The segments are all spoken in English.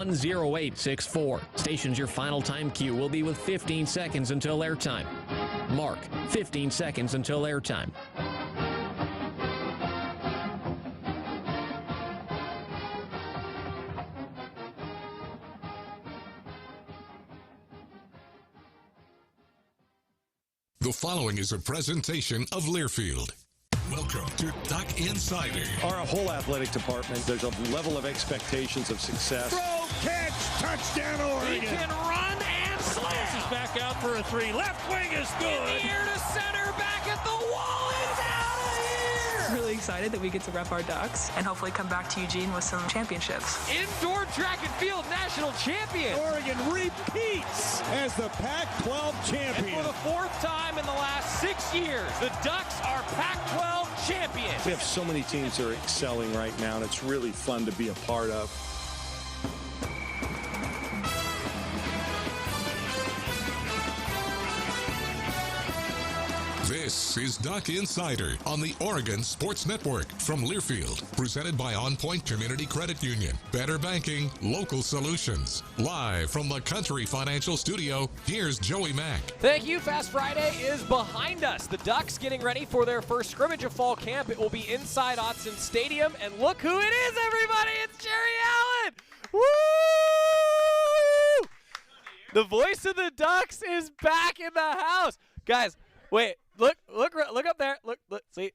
10864. Stations your final time cue will be with 15 seconds until airtime. Mark, 15 seconds until airtime. The following is a presentation of Learfield. Welcome to Duck Insider. Our whole athletic department, there's a level of expectations of success. Throw, catch, touchdown, Oregon. He can run and slam. This is back out for a three. Left wing is good. In the air to center, back at the wall. It's out of here. Really excited that we get to rep our Ducks and hopefully come back to Eugene with some championships. Indoor track and field national champion. Oregon repeats as the Pac-12 champion. And for the fourth time in the last 6 years, the Ducks are Pac-12 champions. We have so many teams that are excelling right now, and it's really fun to be a part of. This is Duck Insider on the Oregon Sports Network from Learfield, presented by On Point Community Credit Union. Better banking, local solutions. Live from the Country Financial Studio, here's Joey Mack. Thank you. Fast Friday is behind us. The Ducks getting ready for their first scrimmage of fall camp. It will be inside Autzen Stadium, and look who it is, everybody! It's Jerry Allen! Woo! The voice of the Ducks is back in the house. Guys, wait. Look up there. Look, see.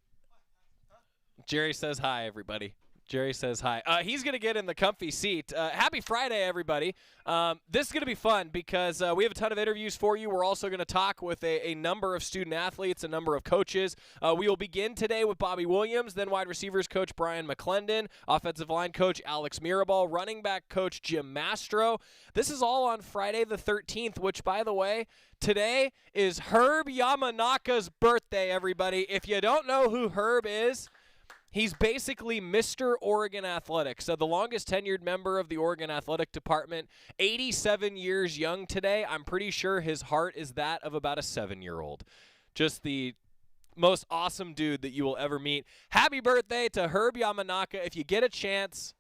Jerry says hi, everybody. Jerry says hi. He's going to get in the comfy seat. Happy Friday, everybody. This is going to be fun because we have a ton of interviews for you. We're also going to talk with a number of student athletes, a number of coaches. We will begin today with Bobby Williams, then wide receivers coach Brian McClendon, offensive line coach Alex Mirabal, running back coach Jim Mastro. This is all on Friday the 13th, which, by the way, today is Herb Yamanaka's birthday, everybody. If you don't know who Herb is, he's basically Mr. Oregon Athletics, the longest tenured member of the Oregon Athletic Department, 87 years young today. I'm pretty sure his heart is that of about a 7-year-old. Just the most awesome dude that you will ever meet. Happy birthday to Herb Yamanaka. If you get a chance,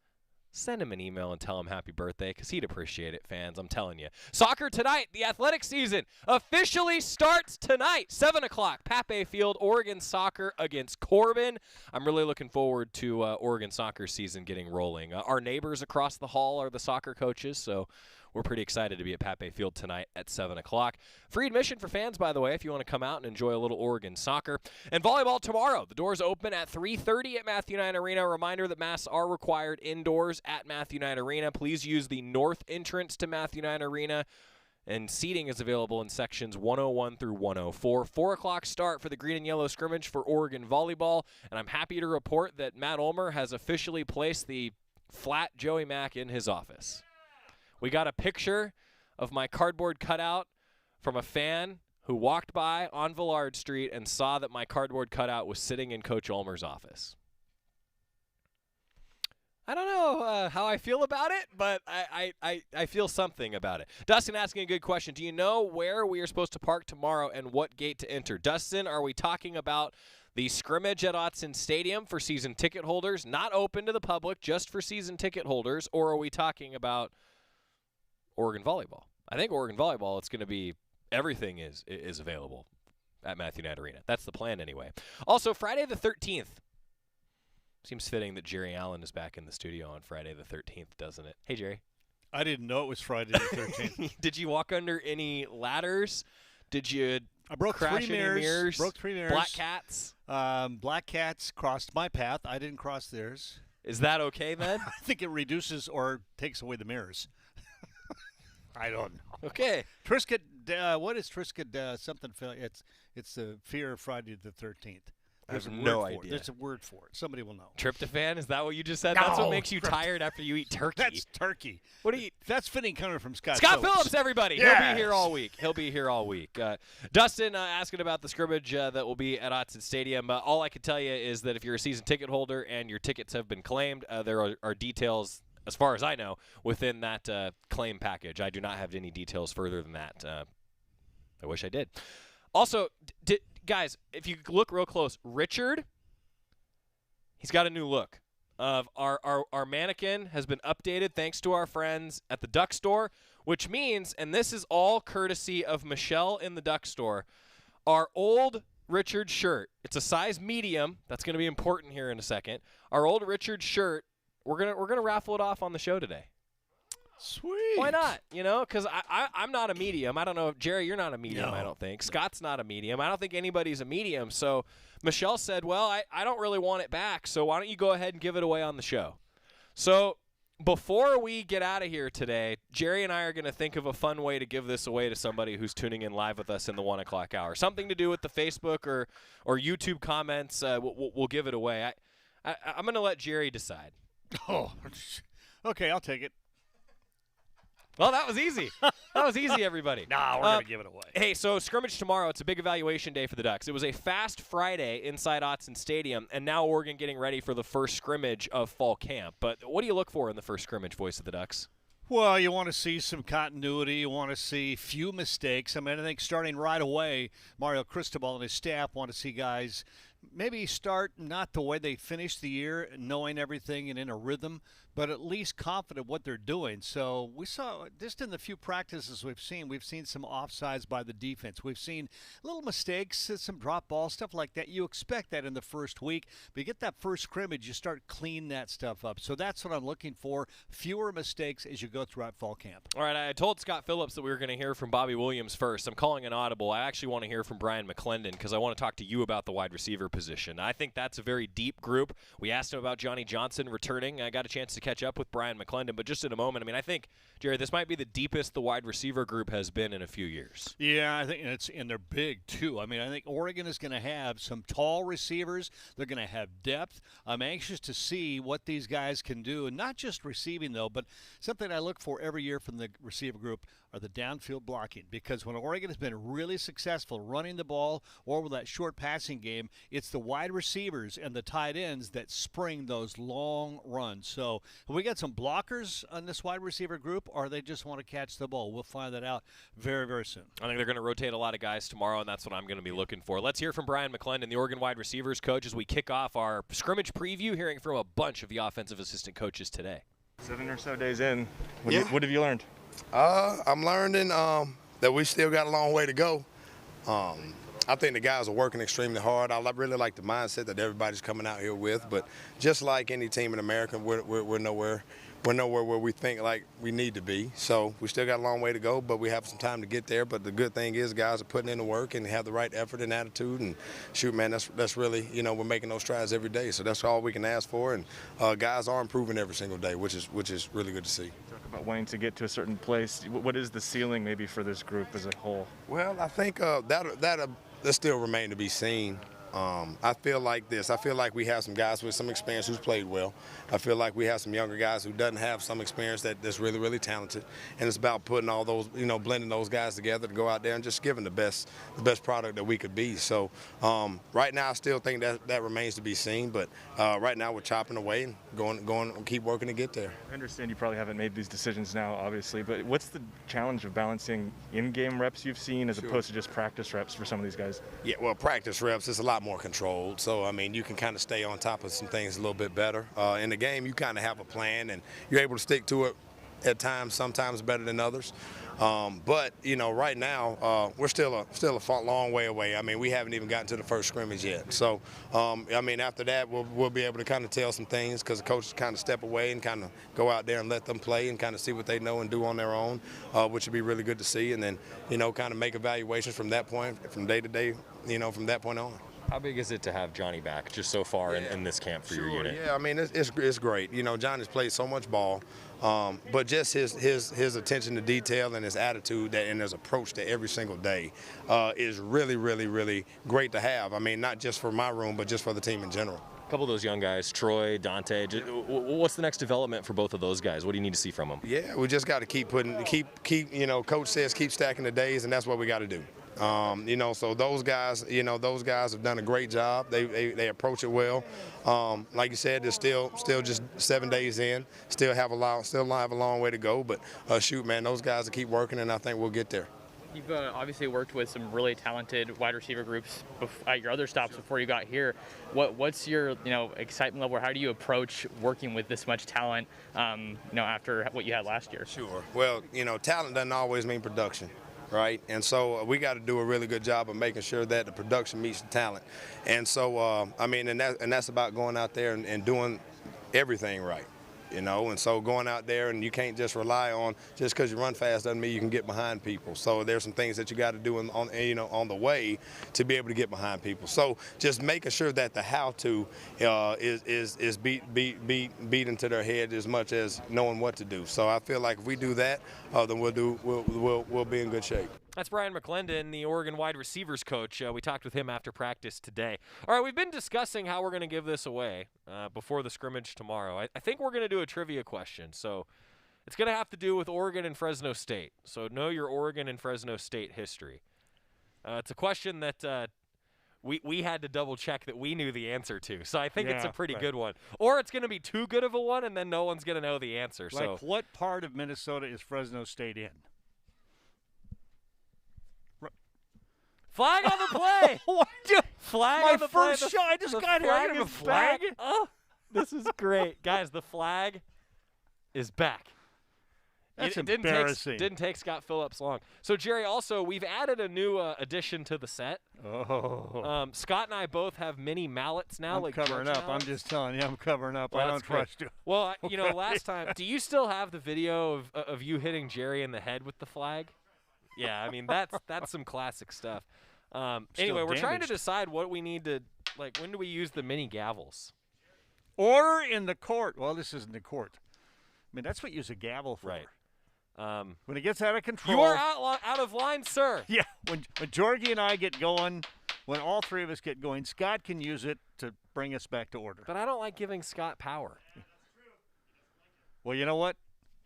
send him an email and tell him happy birthday because he'd appreciate it, fans. I'm telling you. Soccer tonight. The athletic season officially starts tonight, 7 o'clock. Pape Field, Oregon soccer against Corbin. I'm really looking forward to Oregon soccer season getting rolling. Our neighbors across the hall are the soccer coaches, so we're pretty excited to be at Pape Field tonight at 7 o'clock. Free admission for fans, by the way, if you want to come out and enjoy a little Oregon soccer. And volleyball tomorrow. The doors open at 3:30 at Matthew Knight Arena. A reminder that masks are required indoors at Matthew Knight Arena. Please use the north entrance to Matthew Knight Arena. And seating is available in sections 101 through 104. 4 o'clock start for the green and yellow scrimmage for Oregon volleyball. And I'm happy to report that Matt Ulmer has officially placed the flat Joey Mack in his office. We got a picture of my cardboard cutout from a fan who walked by on Villard Street and saw that my cardboard cutout was sitting in Coach Ulmer's office. I don't know how I feel about it, but I feel something about it. Dustin asking a good question. Do you know where we are supposed to park tomorrow and what gate to enter? Dustin, are we talking about the scrimmage at Autzen Stadium for season ticket holders, not open to the public, just for season ticket holders, or are we talking about Oregon volleyball? I think Oregon volleyball, it's going to be everything is available at Matthew Knight Arena. That's the plan anyway. Also, Friday the 13th. Seems fitting that Jerry Allen is back in the studio on Friday the 13th, doesn't it? Hey, Jerry. I didn't know it was Friday the 13th. Did you walk under any ladders? Did you I broke crash three any mirrors? Broke 3 mirrors. Black cats? Black cats crossed my path. I didn't cross theirs. Is that okay then? I think it reduces or takes away the mirrors. I don't know. Okay. Trisket, what is Trisket something? It's the fear of Friday the 13th. There's I have a no word for idea. it. There's a word for it. Somebody will know. Tryptophan? Is that what you just said? No, That's what makes you tired after you eat turkey. That's turkey. What do you? That's fitting coming from Scott Phillips, everybody. Yes. He'll be here all week. He'll be here all week. Dustin asking about the scrimmage that will be at Autzen Stadium. All I can tell you is that if you're a season ticket holder and your tickets have been claimed, there are details, as far as I know, within that claim package. I do not have any details further than that. I wish I did. Also, guys, if you look real close, Richard, he's got a new look. of our mannequin has been updated thanks to our friends at the Duck Store, which means, and this is all courtesy of Michelle in the Duck Store, our old Richard shirt, it's a size medium. That's going to be important here in a second. Our old Richard shirt, we're gonna raffle it off on the show today. Sweet. Why not? You know, because I'm not a medium. I don't know if Jerry, you're not a medium. No. I don't think Scott's not a medium. I don't think anybody's a medium. So Michelle said, well, I don't really want it back. So why don't you go ahead and give it away on the show? So before we get out of here today, Jerry and I are going to think of a fun way to give this away to somebody who's tuning in live with us in the 1 o'clock hour. Something to do with the Facebook or YouTube comments. We'll give it away. I'm going to let Jerry decide. Oh, okay, I'll take it. Well, that was easy. That was easy, everybody. Nah, we're going to give it away. Hey, so scrimmage tomorrow. It's a big evaluation day for the Ducks. It was a fast Friday inside Autzen Stadium, and now Oregon getting ready for the first scrimmage of fall camp. But what do you look for in the first scrimmage, voice of the Ducks? Well, you want to see some continuity. You want to see few mistakes. I mean, I think starting right away, Mario Cristobal and his staff want to see guys maybe start not the way they finished the year, knowing everything and in a rhythm, but at least confident what they're doing. So we saw just in the few practices we've seen some offsides by the defense. We've seen little mistakes, some drop balls, stuff like that. You expect that in the first week, but you get that first scrimmage, you start cleaning that stuff up. So that's what I'm looking for, fewer mistakes as you go throughout fall camp. All right, I told Scott Phillips that we were going to hear from Bobby Williams first. I'm calling an audible. I actually want to hear from Brian McClendon because I want to talk to you about the wide receiver position. I think that's a very deep group. We asked him about Johnny Johnson returning. I got a chance to catch up with Brian McClendon, but just in a moment, I mean, I think, Jerry, this might be the deepest the wide receiver group has been in a few years. Yeah, I think and they're big too. I mean, I think Oregon is going to have some tall receivers. They're going to have depth. I'm anxious to see what these guys can do, and not just receiving though, but something I look for every year from the receiver group are the downfield blocking, because when Oregon has been really successful running the ball or with that short passing game, it's the wide receivers and the tight ends that spring those long runs. So have we got some blockers on this wide receiver group, or they just want to catch the ball? We'll find that out very, very soon. I think they're going to rotate a lot of guys tomorrow, and that's what I'm going to be looking for. Let's hear from Brian McClendon, the Oregon wide receivers coach, as we kick off our scrimmage preview, hearing from a bunch of the offensive assistant coaches today. 7 or so days in, what have you learned? I'm learning that we still got a long way to go. I think the guys are working extremely hard. I really like the mindset that everybody's coming out here with. But just like any team in America, we're nowhere where we think like we need to be. So we still got a long way to go, but we have some time to get there. But the good thing is guys are putting in the work and have the right effort and attitude. And shoot, man, that's really, we're making those strides every day. So that's all we can ask for. And guys are improving every single day, which is really good to see. Talk about wanting to get to a certain place. What is the ceiling maybe for this group as a whole? Well, I think that'll still remain to be seen. I feel like this. I feel like we have some guys with some experience who's played well. I feel like we have some younger guys who doesn't have some experience that's really, really talented. And it's about putting all those, blending those guys together to go out there and just giving the best product that we could be. So right now, I still think that remains to be seen. But right now, we're chopping away and going, keep working to get there. I understand you probably haven't made these decisions now, obviously, but what's the challenge of balancing in-game reps you've seen as opposed to just practice reps for some of these guys? Yeah, well, practice reps is a lot more controlled. So, I mean, you can kind of stay on top of some things a little bit better. In the game, you kind of have a plan, and you're able to stick to it at times, sometimes better than others. But, right now, we're still a long way away. I mean, we haven't even gotten to the first scrimmage yet. So, I mean, after that, we'll be able to kind of tell some things because the coaches kind of step away and kind of go out there and let them play and kind of see what they know and do on their own, which would be really good to see. And then, kind of make evaluations from that point, from day to day, from that point on. How big is it to have Johnny back just so far in this camp for your unit? Yeah, I mean, it's great. Johnny's played so much ball, but just his attention to detail and his attitude and his approach to every single day is really, really, really great to have. I mean, not just for my room, but just for the team in general. A couple of those young guys, Troy, Dante, what's the next development for both of those guys? What do you need to see from them? Yeah, we just got to keep Coach says keep stacking the days, and that's what we got to do. So those guys have done a great job. They approach it well. Like you said, they're still just 7 days in. Still have a long way to go. But shoot, man, those guys will keep working, and I think we'll get there. You've obviously worked with some really talented wide receiver groups at your other stops before you got here. What's your excitement level? How do you approach working with this much talent? After what you had last year. Sure. Well, talent doesn't always mean production. Right, and so we got to do a really good job of making sure that the production meets the talent, and so and that's about going out there and doing everything right, and so going out there and you can't just rely on just because you run fast doesn't mean you can get behind people. So there's some things that you got to do on the way to be able to get behind people. So just making sure that the how-to is beat into their head as much as knowing what to do. So I feel like if we do that, then we'll be in good shape. That's Brian McClendon, the Oregon wide receivers coach. We talked with him after practice today. All right, we've been discussing how we're going to give this away before the scrimmage tomorrow. I think we're going to do a trivia question. So it's going to have to do with Oregon and Fresno State. So know your Oregon and Fresno State history. It's a question that we had to double-check that we knew the answer to. So I think it's a pretty good one. Or it's going to be too good of a one, and then no one's going to know the answer. Like what part of Minnesota is Fresno State in? Flag on the play. Flag on the play. My first shot. I just got here. I got a flag. Oh, this is great. Guys, the flag is back. That's embarrassing. Didn't take Scott Phillips long. So, Jerry, also, we've added a new addition to the set. Oh. Scott and I both have mini mallets now. I'm covering up. I'm just telling you, I'm covering up. Well, I don't trust you. Well, last time, do you still have the video of you hitting Jerry in the head with the flag? Yeah, I mean, that's some classic stuff. Anyway, we're trying to decide what we need to, when do we use the mini gavels? Order in the court. Well, this isn't the court. I mean, that's what you use a gavel for. Right. When it gets out of control. You are out of line, sir. Yeah. When Georgie and I get going, when all three of us get going, Scott can use it to bring us back to order. But I don't like giving Scott power. Well, you know what?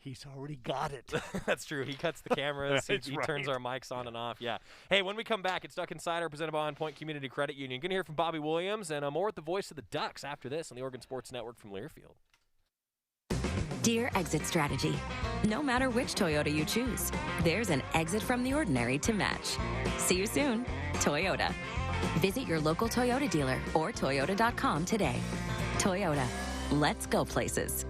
He's already got it. That's true. He cuts the cameras. he turns our mics on and off. Yeah. Hey, when we come back, it's Duck Insider presented by On Point Community Credit Union. You're going to hear from Bobby Williams and more with the voice of the Ducks after this on the Oregon Sports Network from Learfield. Dear Exit Strategy, no matter which Toyota you choose, there's an exit from the ordinary to match. See you soon, Toyota. Visit your local Toyota dealer or Toyota.com today. Toyota, let's go places.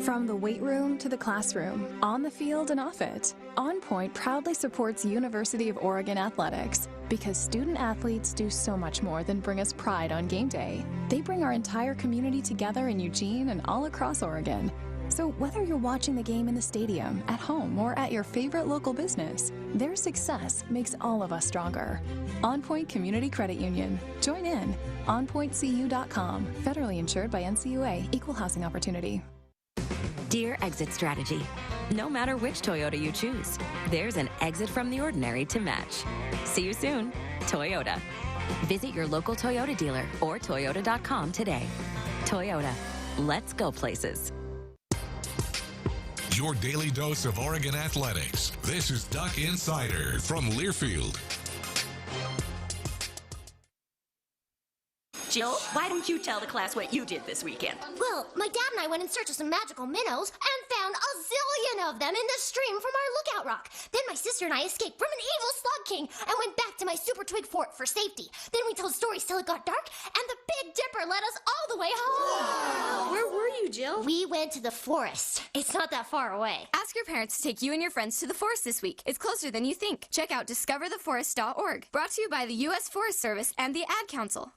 From the weight room to the classroom, on the field and off it, On Point proudly supports University of Oregon athletics because student athletes do so much more than bring us pride on game day. They bring our entire community together in Eugene and all across Oregon. So whether you're watching the game in the stadium, at home, or at your favorite local business, their success makes all of us stronger. On Point Community Credit Union. Join in. OnPointCU.com. Federally insured by NCUA. Equal housing opportunity. Dear Exit Strategy, no matter which Toyota you choose, there's an exit from the ordinary to match. See you soon, Toyota. Visit your local Toyota dealer or Toyota.com today. Toyota, let's go places. Your daily dose of Oregon athletics. This is Duck Insider from Learfield. Jill, why don't you tell the class what you did this weekend? Well, my dad and I went in search of some magical minnows and found a zillion of them in the stream from our lookout rock. Then my sister and I escaped from an evil slug king and went back to my super twig fort for safety. Then we told stories till it got dark, and the Big Dipper led us all the way home. Wow. Where were you, Jill? We went to the forest. It's not that far away. Ask your parents to take you and your friends to the forest this week. It's closer than you think. Check out discovertheforest.org. Brought to you by the U.S. Forest Service and the Ad Council.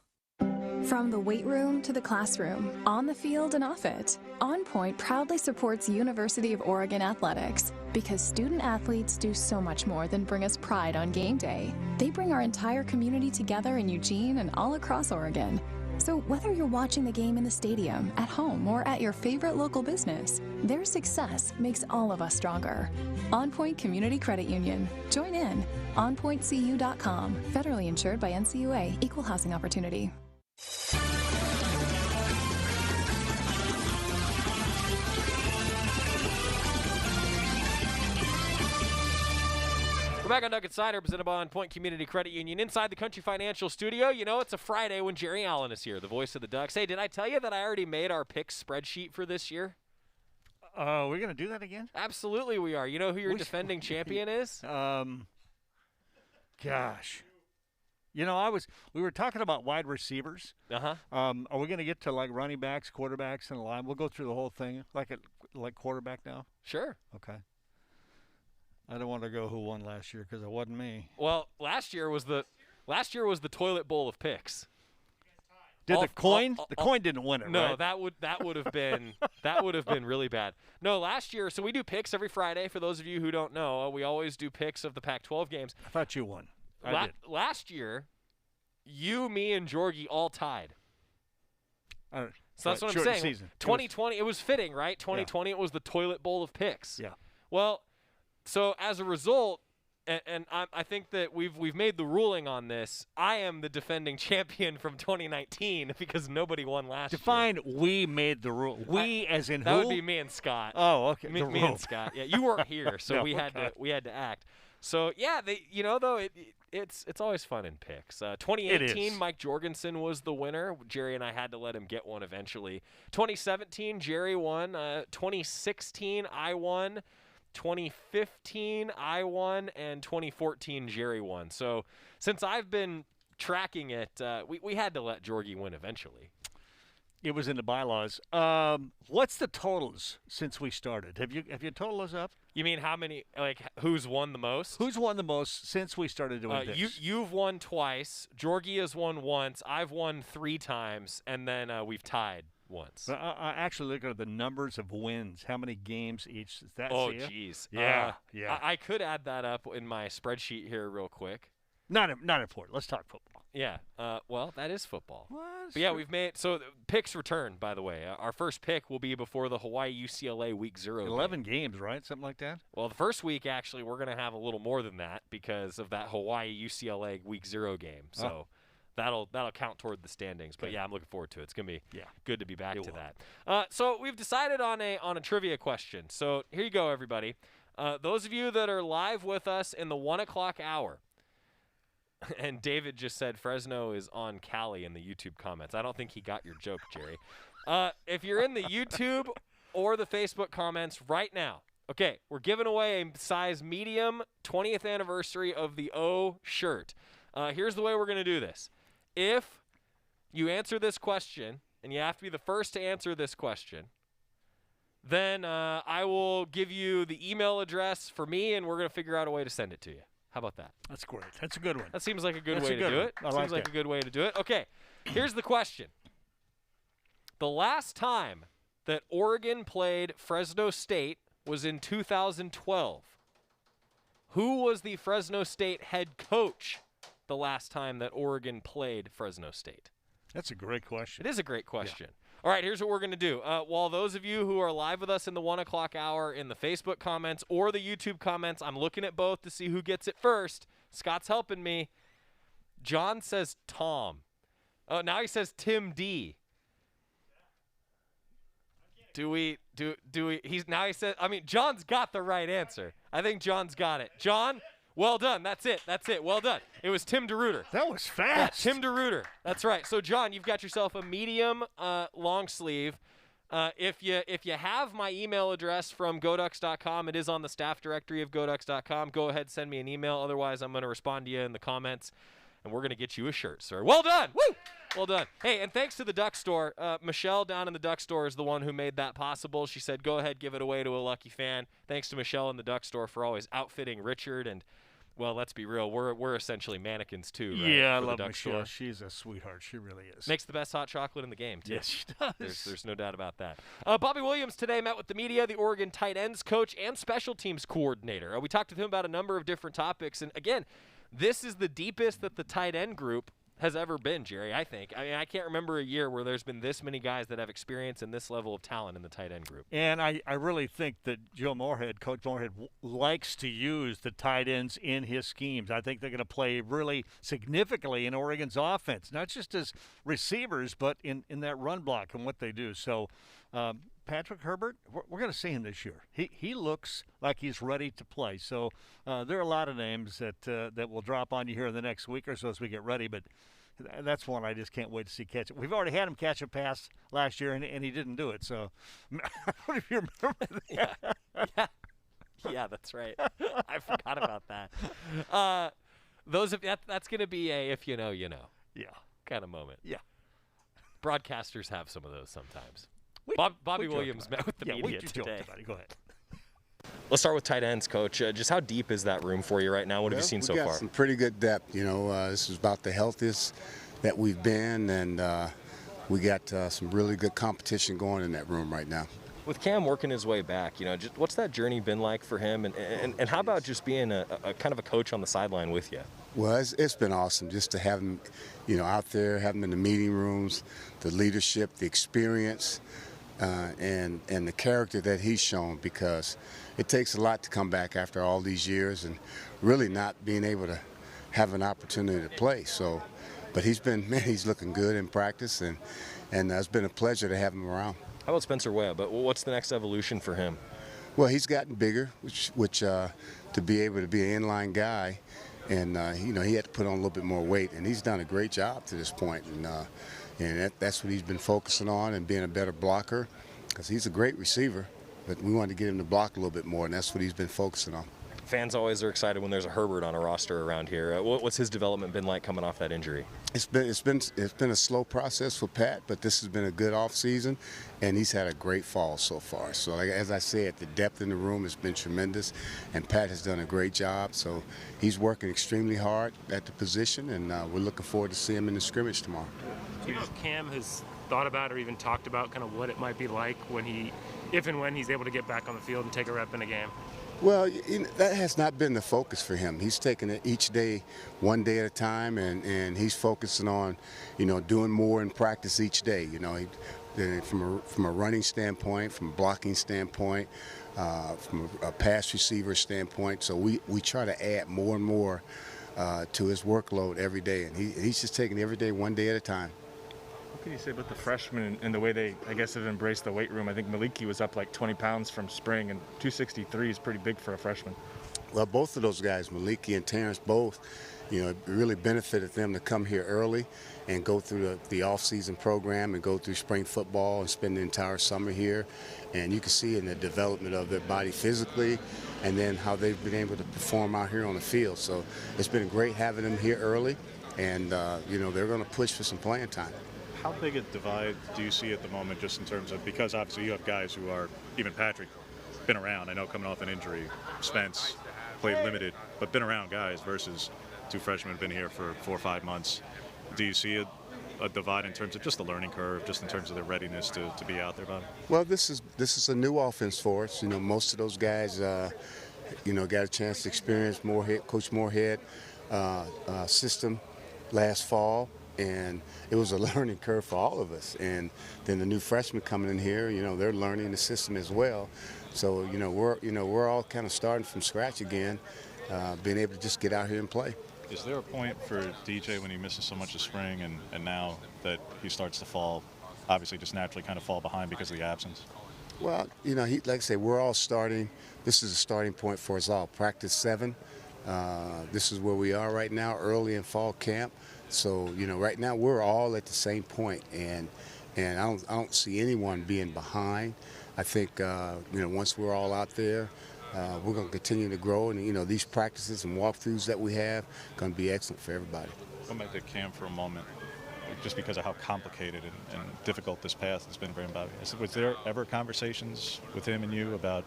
From the weight room to the classroom, on the field and off it, On Point proudly supports University of Oregon athletics because student athletes do so much more than bring us pride on game day. They bring our entire community together in Eugene and all across Oregon. So whether you're watching the game in the stadium, at home, or at your favorite local business, their success makes all of us stronger. On Point Community Credit Union. Join in. OnPointCU.com. Federally insured by NCUA. Equal housing opportunity. We're back on Duck Insider, presented by On Point Community Credit Union inside the Country Financial Studio. You know, it's a Friday when Jerry Allen is here, the voice of the Ducks. Hey, did I tell you that I already made our picks spreadsheet for this year? We're going to do that again? Absolutely we are. You know who your defending champion is? Gosh. You know, we were talking about wide receivers. Uh-huh. Are we going to get to like running backs, quarterbacks, and line? We'll go through the whole thing like quarterback now? Sure. Okay. I don't want to go who won last year because it wasn't me. Well, last year was the toilet bowl of picks. Did the coin didn't win it, no, right? that would have been really bad. No, last year, so we do picks every Friday. For those of you who don't know, we always do picks of the Pac-12 games. I thought you won. I did. Last year, you, me, and Jorgie all tied. So that's what I'm saying. Season. 2020, it was fitting, right? 2020, it was the toilet bowl of picks. Yeah. Well, so as a result, and I think that we've made the ruling on this. I am the defending champion from 2019 because nobody won last year. Define we made the rule. We as in that who? That would be me and Scott. Oh, okay. Me and Scott. Yeah, you weren't here, so No, we had to act. So yeah, it's always fun in picks. 2018, Mike Jorgensen was the winner. Jerry and I had to let him get one eventually. 2017, Jerry won. 2016, I won. 2015, I won, and 2014, Jerry won. So since I've been tracking it, we had to let Jorgie win eventually. It was in the bylaws. What's the totals since we started? Have you totaled those up? You mean how many? Like who's won the most? Who's won the most since we started doing this? You've won twice. Jorgie has won once. I've won 3 times, and then we've tied once. I actually look at the numbers of wins. How many games each? Is that? Oh, jeez. Yeah. I could add that up in my spreadsheet here real quick. Not important. Let's talk football. Yeah. Well, that is football. What? But yeah, we've made so picks return. By the way, our first pick will be before the Hawaii UCLA Week 0. 11 games, right? Something like that. Well, the first week actually we're going to have a little more than that because of that Hawaii UCLA Week 0 game. So. That'll count toward the standings, but yeah, I'm looking forward to it. It's gonna be good to be back to that. So we've decided on a trivia question. So here you go, everybody. Those of you that are live with us in the 1 o'clock hour, and David just said Fresno is on Cali in the YouTube comments. I don't think he got your joke, Jerry. If you're in the YouTube or the Facebook comments right now, okay, we're giving away a size medium 20th anniversary of the O shirt. Here's the way we're gonna do this. If you answer this question, and you have to be the first to answer this question, then I will give you the email address for me, and we're going to figure out a way to send it to you. How about that? That's great. That's a good one. That seems like a good way to do it. Seems like a good way to do it. Okay, here's the question. The last time that Oregon played Fresno State was in 2012. Who was the Fresno State head coach the last time that Oregon played Fresno State? That's a great question. It is a great question. Yeah. All right, here's what we're going to do. While those of you who are live with us in the 1 o'clock hour in the Facebook comments or the YouTube comments, I'm looking at both to see who gets it first. Scott's helping me. John says Tom. Oh, now he says Tim D. Do we, he said, John's got the right answer. I think John's got it. John, well done. That's it. Well done. It was Tim DeRuiter. That was fast. Yeah, Tim DeRuiter. That's right. So, John, you've got yourself a medium long sleeve. If you have my email address from goducks.com, it is on the staff directory of goducks.com. Go ahead, send me an email. Otherwise, I'm going to respond to you in the comments, and we're going to get you a shirt, sir. Well done. Woo! Well done. Hey, and thanks to the Duck Store. Michelle down in the Duck Store is the one who made that possible. She said, go ahead, give it away to a lucky fan. Thanks to Michelle in the Duck Store for always outfitting Richard. And, well, let's be real. We're essentially mannequins, too, right? Yeah, I for love the Duck Michelle. Store. She's a sweetheart. She really is. Makes the best hot chocolate in the game, too. Yes, she does. There's no doubt about that. Bobby Williams today met with the media, the Oregon tight ends coach, and special teams coordinator. We talked with him about a number of different topics. And, again, this is the deepest that the tight end group has ever been, Jerry, I think. I can't remember a year where there's been this many guys that have experience and this level of talent in the tight end group. And I really think that Coach Moorhead, likes to use the tight ends in his schemes. I think they're going to play really significantly in Oregon's offense, not just as receivers, but in that run block and what they do. So, Patrick Herbert, we're going to see him this year. He looks like he's ready to play. So there are a lot of names that will drop on you here in the next week or so as we get ready, but that's one I just can't wait to see catch it. We've already had him catch a pass last year, and he didn't do it. So I don't know if you remember that. Yeah, that's right. I forgot about that. That's going to be a if you know, you know. Yeah. Kind of moment. Yeah. Broadcasters have some of those sometimes. Wait, Bobby wait, Williams met with the media today. Go ahead. Let's start with tight ends, Coach. Just how deep is that room for you right now? What have you seen so We got far? some pretty good depth. You know, this is about the healthiest that we've been, and we got some really good competition going in that room right now. With Cam working his way back, you know, just what's that journey been like for him? And how about just being a kind of a coach on the sideline with you? Well, it's been awesome just to have him, you know, out there, have him in the meeting rooms, the leadership, the experience, and the character that he's shown, because it takes a lot to come back after all these years and really not being able to have an opportunity to play. So, but he's looking good in practice, and it's been a pleasure to have him around. How about Spencer Webb? But what's the next evolution for him? Well, he's gotten bigger, which to be able to be an inline guy, and you know, he had to put on a little bit more weight, and he's done a great job to this point, and that's what he's been focusing on, and being a better blocker, because he's a great receiver, but we wanted to get him to block a little bit more, and that's what he's been focusing on. Fans always are excited when there's a Herbert on a roster around here. What's his development been like coming off that injury? It's been a slow process for Pat, but this has been a good off season, and he's had a great fall so far. So, like, as I said, the depth in the room has been tremendous, and Pat has done a great job. So he's working extremely hard at the position, and we're looking forward to seeing him in the scrimmage tomorrow. Cam has thought about or even talked about kind of what it might be like if and when he's able to get back on the field and take a rep in a game? Well, you know, that has not been the focus for him. He's taking it each day, one day at a time, and he's focusing on, you know, doing more in practice each day. You know, from a running standpoint, from a blocking standpoint, from a pass receiver standpoint. So we try to add more and more to his workload every day, and he's just taking every day, one day at a time. What can you say about the freshmen and the way they, I guess, have embraced the weight room? I think Maliki was up like 20 pounds from spring, and 263 is pretty big for a freshman. Well, both of those guys, Maliki and Terrence, both, you know, it really benefited them to come here early and go through the off-season program and go through spring football and spend the entire summer here. And you can see in the development of their body physically, and then how they've been able to perform out here on the field. So it's been great having them here early, and you know, they're going to push for some playing time. How big a divide do you see at the moment, just in terms of, because obviously you have guys who are, even Patrick, been around, I know, coming off an injury, Spence played limited, but been around guys, versus two freshmen been here for 4 or 5 months. Do you see a divide in terms of just the learning curve, just in terms of their readiness to be out there, Bob? Well, this is a new offense for us. You know, most of those guys, you know, got a chance to experience Coach Moorhead system last fall. And it was a learning curve for all of us. And then the new freshmen coming in here, you know, they're learning the system as well. So, you know, we're all kind of starting from scratch again, being able to just get out here and play. Is there a point for DJ when he misses so much of spring, and now that he starts to fall, obviously just naturally kind of fall behind because of the absence? Well, you know, like I say, we're all starting. This is a starting point for us all. Practice 7. This is where we are right now, early in fall camp. So, you know, right now we're all at the same point, and I don't see anyone being behind. I think, you know, once we're all out there, we're going to continue to grow, and, you know, these practices and walkthroughs that we have are going to be excellent for everybody. Going back to camp for a moment, just because of how complicated and difficult this path has been for him, Bobby. Was there ever conversations with him and you about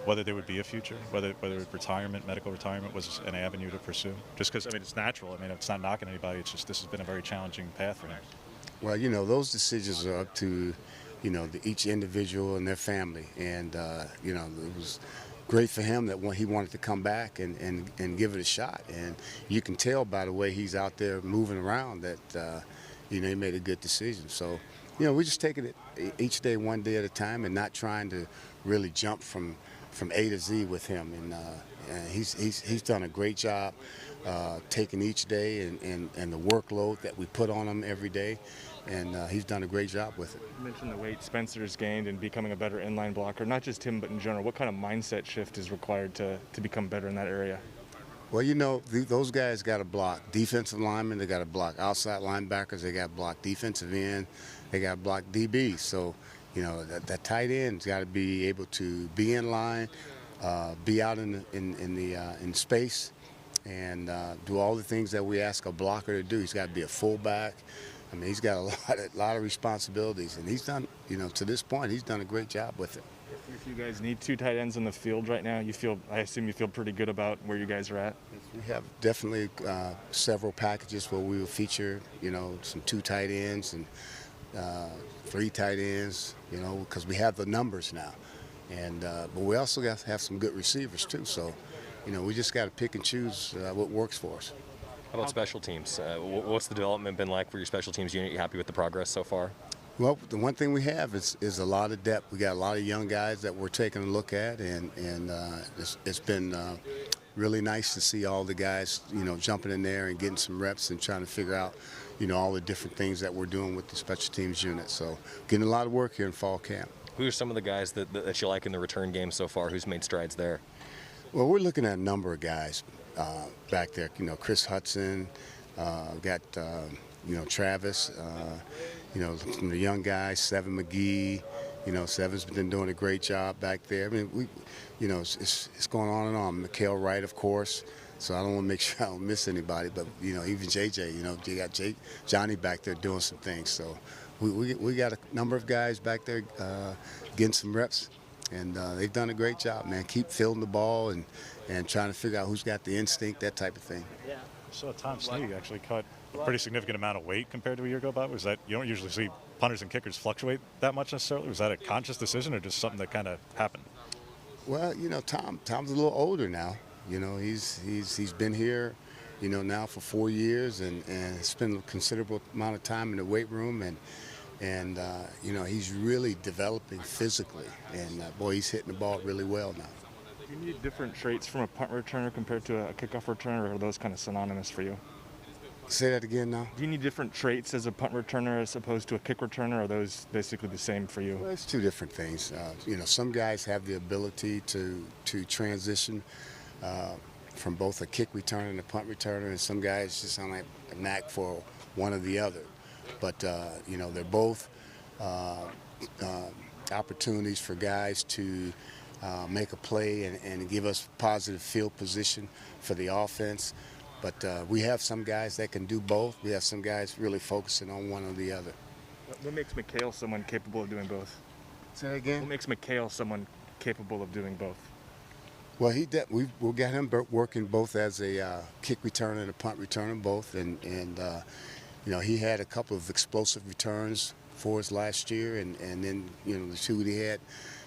whether there would be a future, whether retirement, medical retirement was an avenue to pursue? Just because, I mean, it's natural. I mean, it's not knocking anybody. It's just this has been a very challenging path for him. Well, you know, those decisions are up to, you know, each individual and their family. And, you know, it was great for him that when he wanted to come back and give it a shot. And you can tell by the way he's out there moving around that, you know, he made a good decision. So, you know, we're just taking it each day, one day at a time, and not trying to really jump from A to Z with him, and he's done a great job taking each day and the workload that we put on him every day, and he's done a great job with it. You mentioned the weight Spencer's gained and becoming a better inline blocker, not just him but in general. What kind of mindset shift is required to become better in that area? Well, you know, those guys got to block defensive linemen, they got to block outside linebackers, they got to block defensive end, they got to block DBs. So, you know, that tight end's got to be able to be in line, be out in space, and do all the things that we ask a blocker to do. He's got to be a fullback. I mean, he's got a lot of responsibilities, and he's done, to this point, he's done a great job with it. If you guys need 2 tight ends in the field right now, I assume you feel pretty good about where you guys are at? We have definitely several packages where we will feature, some 2 tight ends and 3 tight ends, because we have the numbers now. And but we also got to have some good receivers too. So, we just got to pick and choose what works for us. How about special teams? What's the development been like for your special teams unit? You happy with the progress so far? Well, the one thing we have is a lot of depth. We got a lot of young guys that we're taking a look at, and it's been really nice to see all the guys, jumping in there and getting some reps and trying to figure out, all the different things that we're doing with the special teams unit. So getting a lot of work here in fall camp. Who are some of the guys that you like in the return game so far? Who's made strides there? Well, we're looking at a number of guys back there. Chris Hudson, got Travis. From the young guys, Seven McGee. Seven's been doing a great job back there. I mean, it's going on and on. Mikael Wright, of course. So I don't want to make sure I don't miss anybody. But even JJ. You got Johnny back there doing some things. So we got a number of guys back there getting some reps, and they've done a great job, man. Keep fielding the ball and trying to figure out who's got the instinct, that type of thing. Yeah. So Tom Snead actually cut a pretty significant amount of weight compared to a year ago, Bob. Was that, you don't usually see punters and kickers fluctuate that much necessarily? Was that a conscious decision or just something that kind of happened? Well, Tom's a little older now. He's been here, now for 4 years and spent a considerable amount of time in the weight room, and he's really developing physically, and boy, he's hitting the ball really well now. Do you need different traits from a punt returner compared to a kickoff returner, or are those kind of synonymous for you? Say that again now. Do you need different traits as a punt returner as opposed to a kick returner, or are those basically the same for you? Well, it's 2 different things. Some guys have the ability to transition from both a kick returner and a punt returner, and some guys just have a knack for one or the other. But, they're both opportunities for guys to make a play and give us positive field position for the offense. But we have some guys that can do both. We have some guys really focusing on one or the other. What makes Mikael someone capable of doing both? Say that again? What makes Mikael someone capable of doing both? Well, we've got him working both as a kick returner and a punt returner, both. And he had a couple of explosive returns for us last year, and then, the 2 he had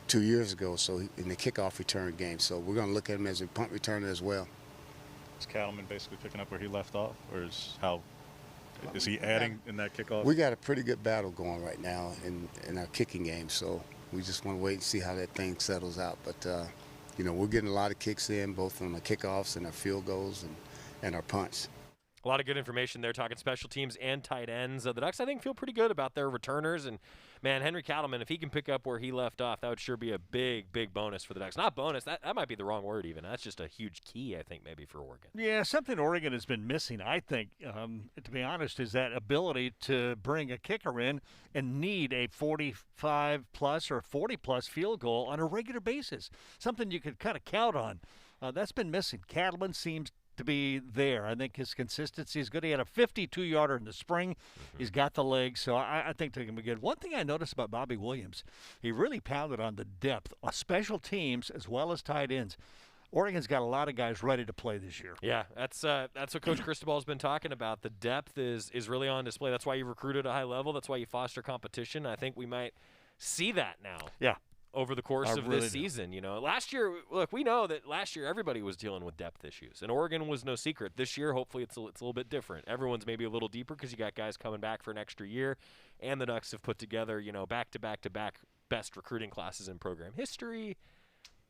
2 years ago, so in the kickoff return game. So we're going to look at him as a punt returner as well. Is Cattleman basically picking up where he left off, or is he adding in that kickoff? We got a pretty good battle going right now in our kicking game, so we just want to wait and see how that thing settles out. But, we're getting a lot of kicks in, both on the kickoffs and our field goals and our punts. A lot of good information there, talking special teams and tight ends. The Ducks, I think, feel pretty good about their returners. And, man, Henry Cattleman, if he can pick up where he left off, that would sure be a big, big bonus for the Ducks. Not bonus. That might be the wrong word even. That's just a huge key, I think, maybe for Oregon. Yeah, something Oregon has been missing, I think, to be honest, is that ability to bring a kicker in and need a 45-plus or 40-plus field goal on a regular basis, something you could kind of count on. That's been missing. Cattleman seems to be there. I think his consistency is good. He had a 52-yarder in the spring. He's got the legs, so I think they're going to be good. One thing I noticed about Bobby Williams, he really pounded on the depth on special teams as well as tight ends. Oregon's got a lot of guys ready to play this year. Yeah, that's what Coach Cristobal's been talking about. The depth is really on display. That's why you recruit at a high level. That's why you foster competition. I think we might see that now. Yeah. Over the course of this season, last year, look, we know that last year everybody was dealing with depth issues, and Oregon was no secret. This year, hopefully, it's a little bit different. Everyone's maybe a little deeper because you got guys coming back for an extra year, and the Ducks have put together, back-to-back best recruiting classes in program history.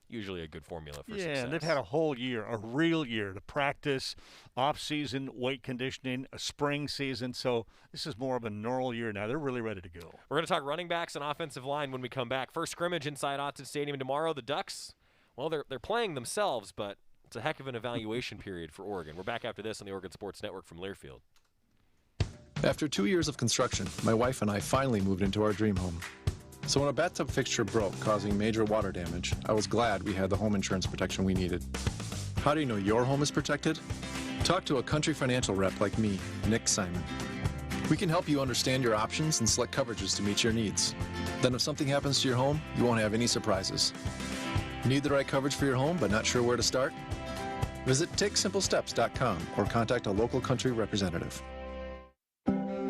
Usually a good formula for success. Yeah, and they've had a whole year, a real year to practice, off-season weight conditioning, a spring season. So this is more of a normal year now. They're really ready to go. We're going to talk running backs and offensive line when we come back. First scrimmage inside Autzen Stadium tomorrow. The Ducks, well, they're playing themselves, but it's a heck of an evaluation period for Oregon. We're back after this on the Oregon Sports Network from Learfield. After 2 years of construction, my wife and I finally moved into our dream home. So when a bathtub fixture broke, causing major water damage, I was glad we had the home insurance protection we needed. How do you know your home is protected? Talk to a Country Financial rep like me, Nick Simon. We can help you understand your options and select coverages to meet your needs. Then if something happens to your home, you won't have any surprises. Need the right coverage for your home but not sure where to start? Visit TakeSimpleSteps.com or contact a local Country representative.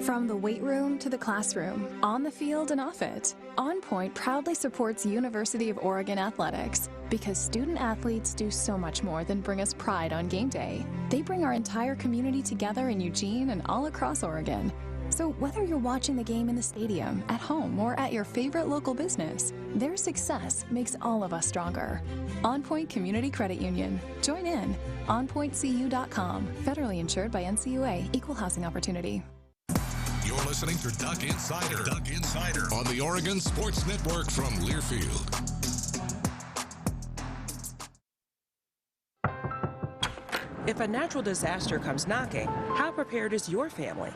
From the weight room to the classroom, on the field and off it, On Point proudly supports University of Oregon athletics because student athletes do so much more than bring us pride on game day. They bring our entire community together in Eugene and all across Oregon. So whether you're watching the game in the stadium, at home, or at your favorite local business, their success makes all of us stronger. On Point Community Credit Union. Join in. OnPointCU.com. Federally insured by NCUA. Equal housing opportunity. You're listening to Duck Insider. Duck Insider on the Oregon Sports Network from Learfield. If a natural disaster comes knocking, how prepared is your family?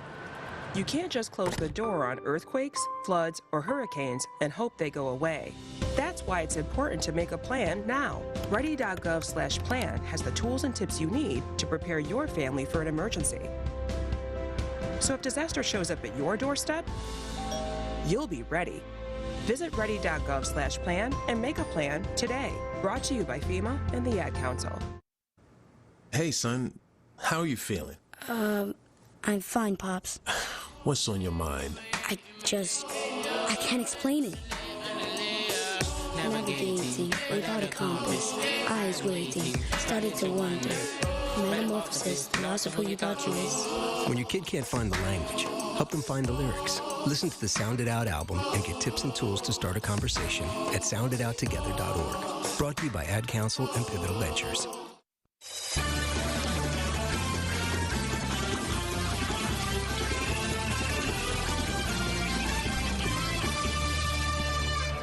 You can't just close the door on earthquakes, floods, or hurricanes and hope they go away. That's why it's important to make a plan now. Ready.gov/plan has the tools and tips you need to prepare your family for an emergency. So if disaster shows up at your doorstep, you'll be ready. Visit ready.gov/plan and make a plan today. Brought to you by FEMA and the Ad Council. Hey, son, how are you feeling? I'm fine, Pops. What's on your mind? I can't explain it. Navigating without a compass, eyes waiting, started to wonder. Metamorphosis, the loss of who you thought you was. When your kid can't find the language, help them find the lyrics. Listen to the Sound It Out album and get tips and tools to start a conversation at sounditouttogether.org. Brought to you by Ad Council and Pivotal Ventures.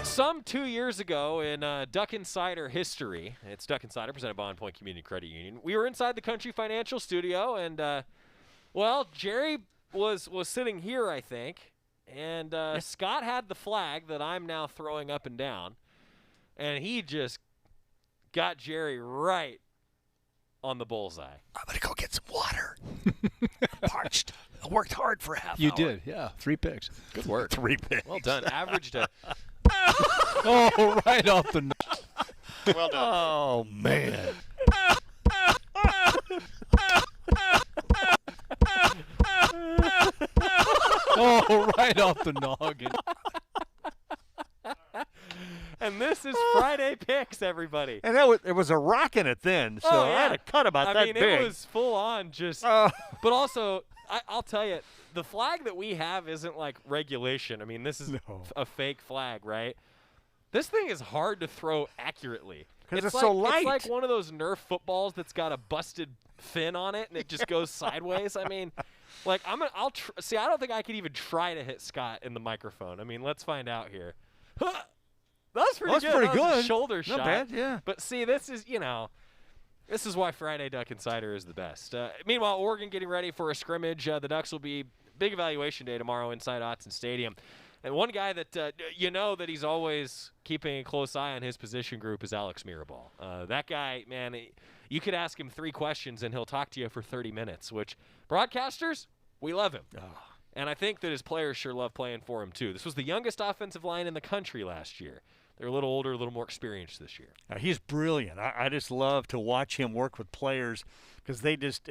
Some 2 years ago in Duck Insider history, it's Duck Insider presented by On Point Community Credit Union. We were inside the Country Financial studio, and well, Jerry was sitting here, I think, and Scott had the flag that I'm now throwing up and down, and he just got Jerry right on the bullseye. I'm gonna go get some water. I'm parched. I worked hard for half You hour. did, yeah. 3 picks. Good work. 3 picks. Well done. Averaged a. Oh, right off the. Well done. Oh man. Oh, right off the noggin. And this is Friday Picks, everybody. And it was a rock in it then, so I had a cut about that big. It was full on just. But also, I'll tell you, the flag that we have isn't like regulation. I mean, this is a fake flag, right? This thing is hard to throw accurately. Because it's so light. It's like one of those Nerf footballs that's got a busted fin on it, and it just goes sideways. I mean, like I'll see. I don't think I could even try to hit Scott in the microphone. I mean, let's find out here. That's pretty good. Pretty that was good. a shoulder shot. Not bad, yeah. But see, this is this is why Friday Duck Insider is the best. Meanwhile, Oregon getting ready for a scrimmage. The Ducks will be big evaluation day tomorrow inside Autzen Stadium. And one guy that that he's always keeping a close eye on his position group is Alex Mirabal. That guy, man, you could ask him 3 questions and he'll talk to you for 30 minutes, which broadcasters, we love him. Oh. And I think that his players sure love playing for him, too. This was the youngest offensive line in the country last year. They're a little older, a little more experienced this year. He's brilliant. I just love to watch him work with players because they just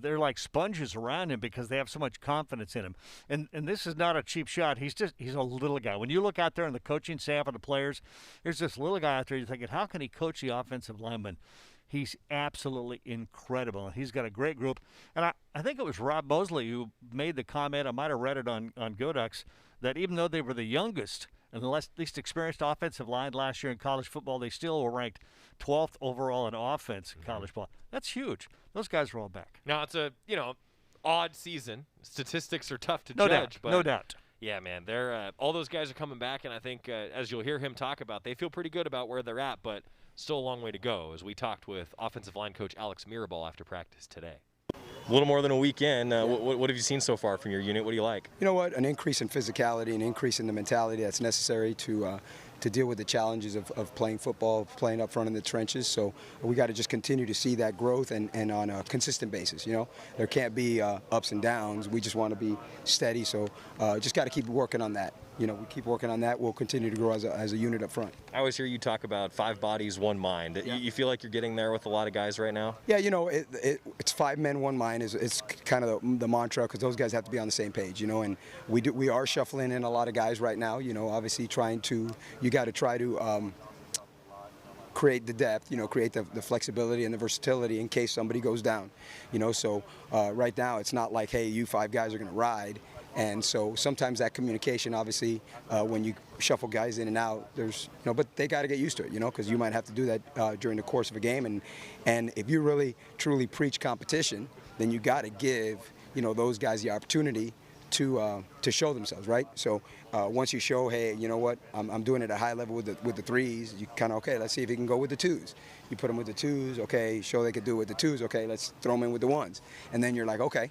they're like sponges around him because they have so much confidence in him. And this is not a cheap shot. He's a little guy. When you look out there in the coaching staff and the players, there's this little guy out there. You're thinking, how can he coach the offensive lineman? He's absolutely incredible. He's got a great group. And I think it was Rob Mosley who made the comment, I might have read it on GoDucks, that even though they were the youngest and the least experienced offensive line last year in college football, they still were ranked 12th overall in offense in college ball. That's huge. Those guys are all back. Now, it's a, odd season. Statistics are tough to no judge. Doubt. But no doubt. Yeah, man. They're all those guys are coming back, and I think, as you'll hear him talk about, they feel pretty good about where they're at, but still a long way to go, as we talked with offensive line coach Alex Mirabal after practice today. A little more than a week in. What have you seen so far from your unit? What do you like? You know what? An increase in physicality, an increase in the mentality that's necessary to to deal with the challenges of playing football, playing up front in the trenches. So we got to just continue to see that growth and on a consistent basis. You know, there can't be ups and downs. We just want to be steady. So just got to keep working on that. You know, we keep working on that. We'll continue to grow as a unit up front. I always hear you talk about 5 bodies, 1 mind. Yeah. You feel like you're getting there with a lot of guys right now? Yeah, you know, it's 5 men, 1 mind it's kind of the mantra, because those guys have to be on the same page, you know, and we are shuffling in a lot of guys right now, you know, obviously you got to try to create the depth, you know, create the flexibility and the versatility in case somebody goes down, you know. So right now it's not like, hey, you 5 guys are going to ride. And so sometimes that communication, obviously, when you shuffle guys in and out, there's, you know, but they got to get used to it, you know, because you might have to do that during the course of a game. And if you really, truly preach competition, then you got to give, you know, those guys the opportunity to show themselves, right? So once you show, hey, you know what, I'm doing it at a high level with the 3s, you kind of, okay, let's see if he can go with the 2s. You put them with the 2s, okay, show they can do it with the 2s, okay, let's throw them in with the 1s. And then you're like, okay,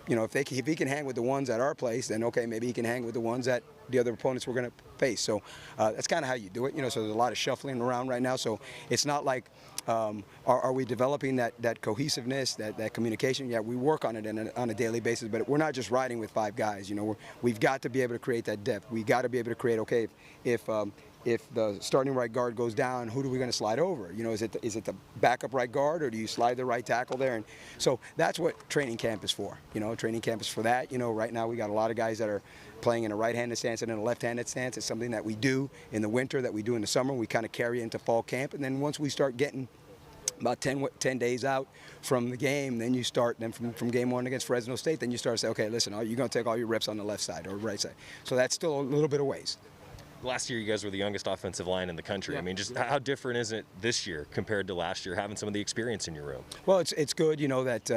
you know, if he can hang with the 1s at our place, then okay, maybe he can hang with the 1s that the other opponents we're going to face. So that's kind of how you do it, you know. So there's a lot of shuffling around right now. So it's not like, are we developing that cohesiveness, that communication? Yeah, we work on it on a daily basis, but we're not just riding with 5 guys. You know, we've got to be able to create that depth. We got to be able to create, okay, if the starting right guard goes down, who are we going to slide over? You know, is it the backup right guard, or do you slide the right tackle there? And so that's what training camp is for. You know, training camp is for that. You know, right now we got a lot of guys that are playing in a right-handed stance and in a left-handed stance. It's something that we do in the winter, that we do in the summer. We kind of carry into fall camp, and then once we start getting about 10 days out from the game, then you start, then from game 1 against Fresno State, then you start to say, okay, listen, you're going to take all your reps on the left side or right side. So that's still a little bit of ways. Last year, you guys were the youngest offensive line in the country. Yeah. I mean, just how different is it this year compared to last year, having some of the experience in your room? Well, it's good, you know, that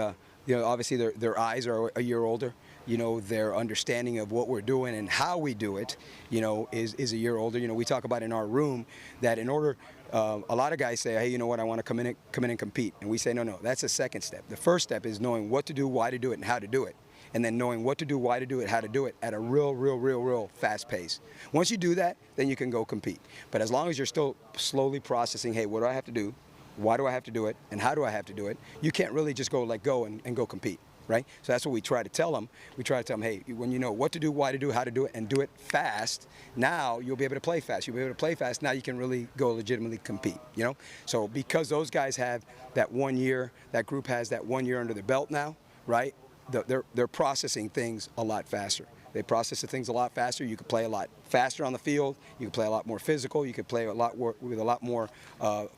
you know, obviously their eyes are a year older. You know, their understanding of what we're doing and how we do it, you know, is a year older. You know, we talk about in our room that in order, a lot of guys say, hey, you know what, I want to come in and compete, and we say, no, that's the second step. The first step is knowing what to do, why to do it, and how to do it. And then knowing what to do, why to do it, how to do it at a real fast pace. Once you do that, then you can go compete. But as long as you're still slowly processing, hey, what do I have to do? Why do I have to do it? And how do I have to do it? You can't really just go let go and go compete, right? So that's what we try to tell them. We try to tell them, hey, when you know what to do, why to do, how to do it, and do it fast, now you'll be able to play fast. You'll be able to play fast. Now you can really go legitimately compete, you know? So because those guys have that 1 year, that group has that 1 year under their belt now, right? They're processing things a lot faster. They process the things a lot faster. You can play a lot faster on the field. You can play a lot more physical. You can play with a lot more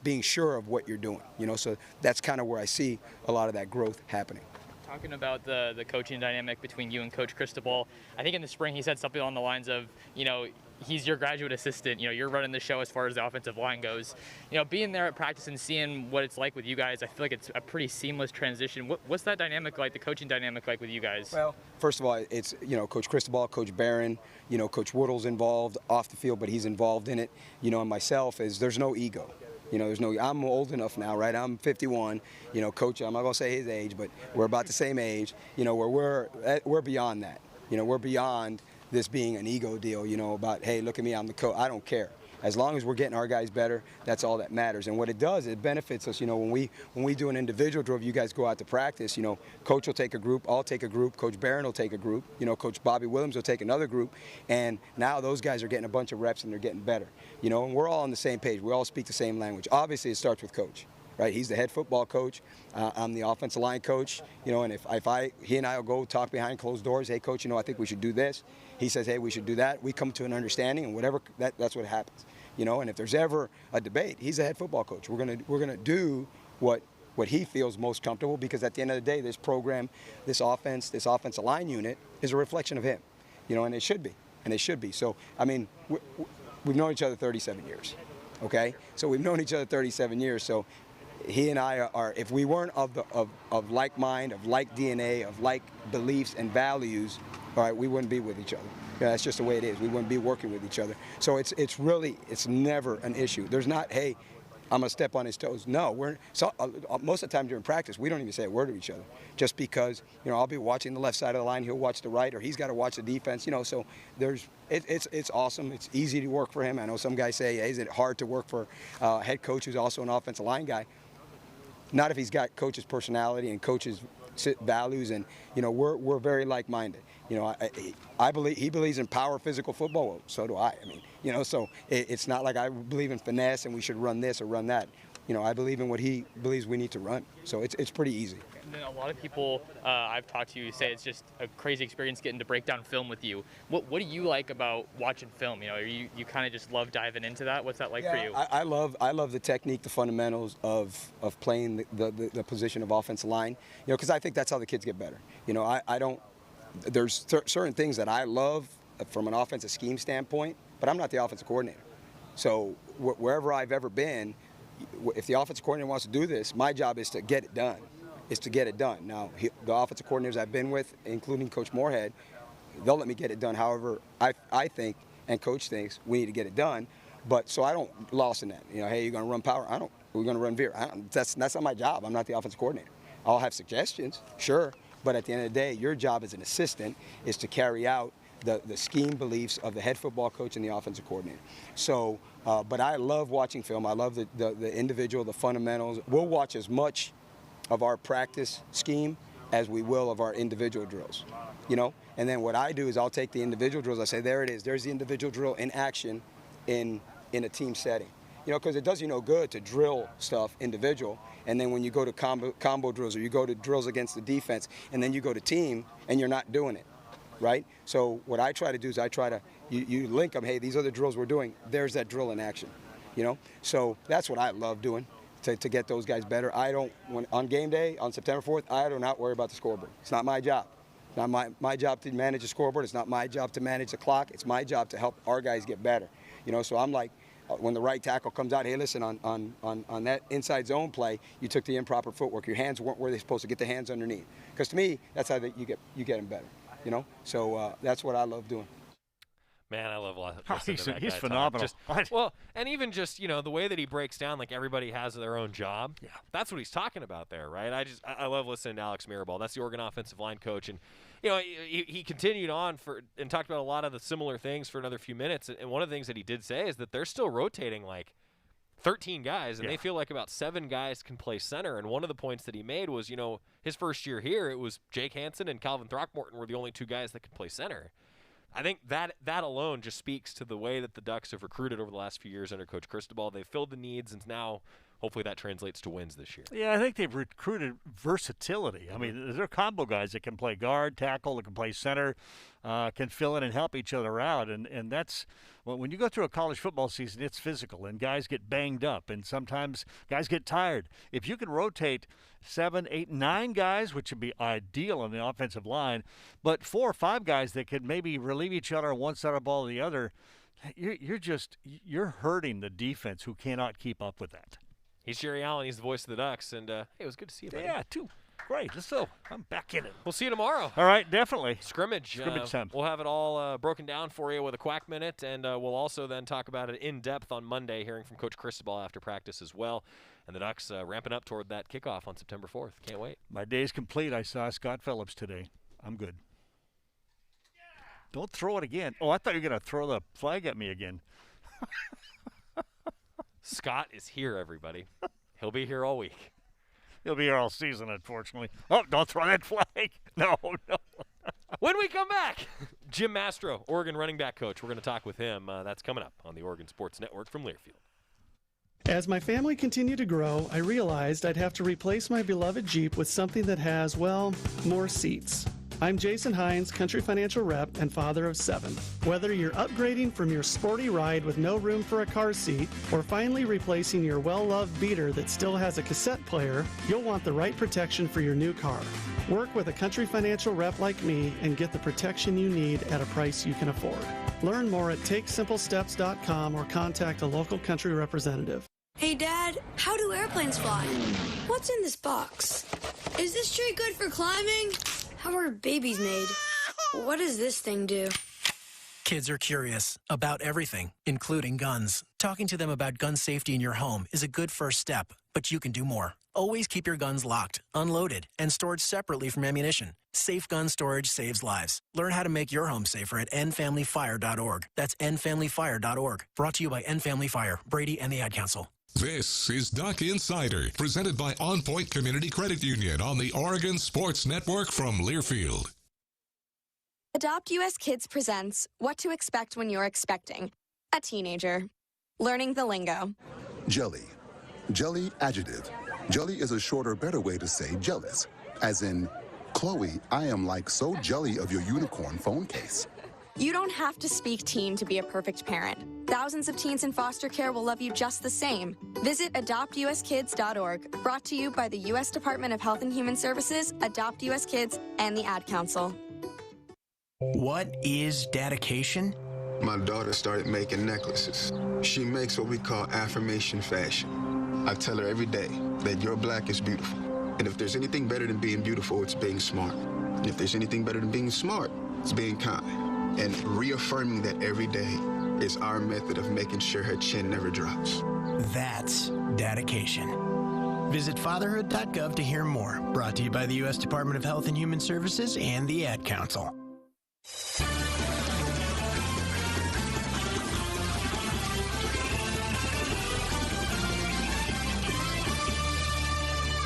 being sure of what you're doing. You know, so that's kind of where I see a lot of that growth happening. Talking about the coaching dynamic between you and Coach Cristobal, I think in the spring he said something along the lines of, you know, he's your graduate assistant, you know, you're running the show as far as the offensive line goes. You know, being there at practice and seeing what it's like with you guys, I feel like it's a pretty seamless transition. What's that dynamic like, the coaching dynamic like with you guys? Well, first of all, it's, you know, Coach Cristobal, Coach Byron, you know, Coach Woodle's involved off the field, but he's involved in it, you know, and myself, there's no ego. You know, I'm old enough now, right? I'm 51. You know, Coach, I'm not going to say his age, but we're about the same age, you know, where we're beyond that. You know, we're beyond this being an ego deal, you know, about, hey, look at me, I'm the coach. I don't care. As long as we're getting our guys better, that's all that matters. And what it does, it benefits us. You know, when we do an individual drill, you guys go out to practice, you know, Coach will take a group, I'll take a group, Coach Byron will take a group, you know, Coach Bobby Williams will take another group, and now those guys are getting a bunch of reps and they're getting better. You know, and we're all on the same page. We all speak the same language. Obviously, it starts with Coach. Right, he's the head football coach. I'm the offensive line coach. You know, and if he and I will go talk behind closed doors. Hey, Coach, you know, I think we should do this. He says, hey, we should do that. We come to an understanding, and whatever that's what happens. You know, and if there's ever a debate, he's the head football coach. We're gonna do what he feels most comfortable, because at the end of the day, this program, this offensive line unit is a reflection of him. You know, and it should be. So, I mean, we've known each other 37 years. Okay, so we've known each other 37 years. So he and I are, if we weren't of like mind, of like DNA, of like beliefs and values, all right, we wouldn't be with each other. Yeah, that's just the way it is. We wouldn't be working with each other. So it's never an issue. There's not, hey, I'm going to step on his toes. No, most of the time during practice, we don't even say a word to each other, just because, I'll be watching the left side of the line, he'll watch the right, or he's got to watch the defense, so it's awesome. It's easy to work for him. I know some guys say, hey, is it hard to work for a head coach who's also an offensive line guy? Not if he's got coach's personality and coach's values, and we're very like-minded. I believe he believes in power physical football. Well, so do I. So it's not like I believe in finesse and we should run this or run that. I believe in what he believes we need to run. So it's pretty easy. And then a lot of people I've talked to say it's just a crazy experience getting to break down film with you. What do you like about watching film? You kind of just love diving into that. What's that like for you? I love the technique, the fundamentals of playing the position of offensive line. Because I think that's how the kids get better. There's certain things that I love from an offensive scheme standpoint, but I'm not the offensive coordinator. So wherever I've ever been, if the offensive coordinator wants to do this, my job is to get it done. Now, the offensive coordinators I've been with, including Coach Moorhead, they'll let me get it done however I think and Coach thinks we need to get it done. But so I don't lost in that. Hey, you're going to run power? We're going to run veer. That's not my job. I'm not the offensive coordinator. I'll have suggestions, sure. But at the end of the day, your job as an assistant is to carry out the scheme beliefs of the head football coach and the offensive coordinator. So, but I love watching film. I love the individual, the fundamentals. We'll watch as much of our practice scheme as we will of our individual drills, And then what I do is I'll take the individual drills. I say, there it is. There's the individual drill in action in a team setting. Because it does you no good to drill stuff individual, and then when you go to combo drills or you go to drills against the defense, and then you go to team and you're not doing it, right? So what I try to do is you link them. Hey, these are the drills we're doing. There's that drill in action, So that's what I love doing to get those guys better. On game day on September 4th, I do not worry about the scoreboard. It's not my job. It's not my job to manage the scoreboard. It's not my job to manage the clock. It's my job to help our guys get better, So I'm like, when the right tackle comes out, hey, listen, on that inside zone play, you took the improper footwork. Your hands weren't where they're supposed to get the hands underneath. Because to me, that's how you get them better, So that's what I love doing. Man, I love listening to that He's guy phenomenal. And even just, the way that he breaks down, like everybody has their own job. Yeah. That's what he's talking about there, right? I love listening to Alex Mirabal. That's the Oregon offensive line coach. And, he continued on and talked about a lot of the similar things for another few minutes. And one of the things that he did say is that they're still rotating like 13 guys, and they feel like about 7 guys can play center. And one of the points that he made was, his first year here, it was Jake Hansen and Calvin Throckmorton were the only 2 guys that could play center. I think that alone just speaks to the way that the Ducks have recruited over the last few years under Coach Cristobal. They've filled the needs, and now hopefully that translates to wins this year. Yeah, I think they've recruited versatility. I mean, they're combo guys that can play guard, tackle, that can play center, can fill in and help each other out. And that's when you go through a college football season, it's physical, and guys get banged up, and sometimes guys get tired. If you can rotate 7, 8, 9 guys, which would be ideal on the offensive line, but 4 or 5 guys that could maybe relieve each other on one side of the ball or the other, you're hurting the defense who cannot keep up with that. He's Jerry Allen. He's the voice of the Ducks, and hey, it was good to see you, buddy. Yeah, too. Great. So I'm back in it. We'll see you tomorrow. All right, definitely. Scrimmage time. We'll have it all broken down for you with a Quack Minute, and we'll also then talk about it in depth on Monday, hearing from Coach Cristobal after practice as well. And the Ducks ramping up toward that kickoff on September 4th. Can't wait. My day's complete. I saw Scott Phillips today. I'm good. Don't throw it again. Oh, I thought you were going to throw the flag at me again. Scott is here, everybody. He'll be here all week. He'll be here all season, unfortunately. Oh, don't throw that flag. No. When we come back, Jim Mastro, Oregon running back coach. We're going to talk with him. That's coming up on the Oregon Sports Network from Learfield. As my family continued to grow, I realized I'd have to replace my beloved Jeep with something that has, well, more seats. I'm Jason Hines, Country Financial Rep and father of 7. Whether you're upgrading from your sporty ride with no room for a car seat or finally replacing your well-loved beater that still has a cassette player, you'll want the right protection for your new car. Work with a Country Financial Rep like me and get the protection you need at a price you can afford. Learn more at TakeSimpleSteps.com or contact a local Country representative. Hey, Dad, how do airplanes fly? What's in this box? Is this tree good for climbing? How are babies made? What does this thing do? Kids are curious about everything, including guns. Talking to them about gun safety in your home is a good first step, but you can do more. Always keep your guns locked, unloaded, and stored separately from ammunition. Safe gun storage saves lives. Learn how to make your home safer at endfamilyfire.org. That's endfamilyfire.org. Brought to you by End Family Fire, Brady, and the Ad Council. This is Duck Insider, presented by On Point Community Credit Union on the Oregon Sports Network from Learfield. Adopt US Kids presents What to Expect When You're Expecting a Teenager. Learning the lingo. Jelly. Jelly adjective. Jelly is a shorter, better way to say jealous. As in, Chloe, I am like so jelly of your unicorn phone case. You don't have to speak teen to be a perfect parent. Thousands of teens in foster care will love you just the same. Visit adoptuskids.org. Brought to you by the U.S. Department of Health and Human Services, Adopt US Kids, and the Ad Council. What is dedication? My daughter started making necklaces. She makes what we call affirmation fashion. I tell her every day that your black is beautiful. And if there's anything better than being beautiful, it's being smart. And if there's anything better than being smart, it's being kind. And reaffirming that every day is our method of making sure her chin never drops. That's dedication. Visit fatherhood.gov to hear more. Brought to you by the U.S. Department of Health and Human Services and the Ad Council.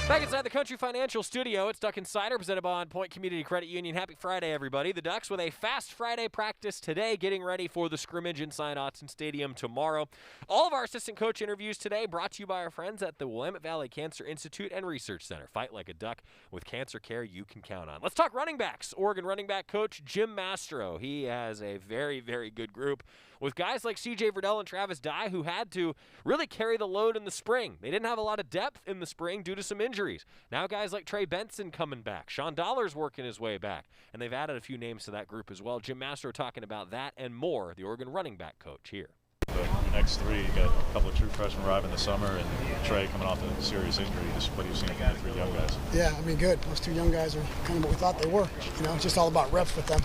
Back inside the Country Financial Studio, it's Duck Insider, presented by On Point Community Credit Union. Happy Friday, everybody. The Ducks with a fast Friday practice today, getting ready for the scrimmage inside Autzen Stadium tomorrow. All of our assistant coach interviews today brought to you by our friends at the Willamette Valley Cancer Institute and Research Center. Fight like a duck with cancer care you can count on. Let's talk running backs. Oregon running back coach Jim Mastro. He has a very, very good group with guys like C.J. Verdell and Travis Dye, who had to really carry the load in the spring. They didn't have a lot of depth in the spring due to some injuries. Now guys like Trey Benson coming back. Sean Dollar's working his way back. And they've added a few names to that group as well. Jim Mastro talking about that and more, the Oregon running back coach here. The next three, you got a couple of true freshmen arriving this summer, and Trey coming off a serious injury. Just what do you see from the three young guys? Yeah, I mean, good. Those two young guys are kind of what we thought they were. You know, it's just all about reps with them.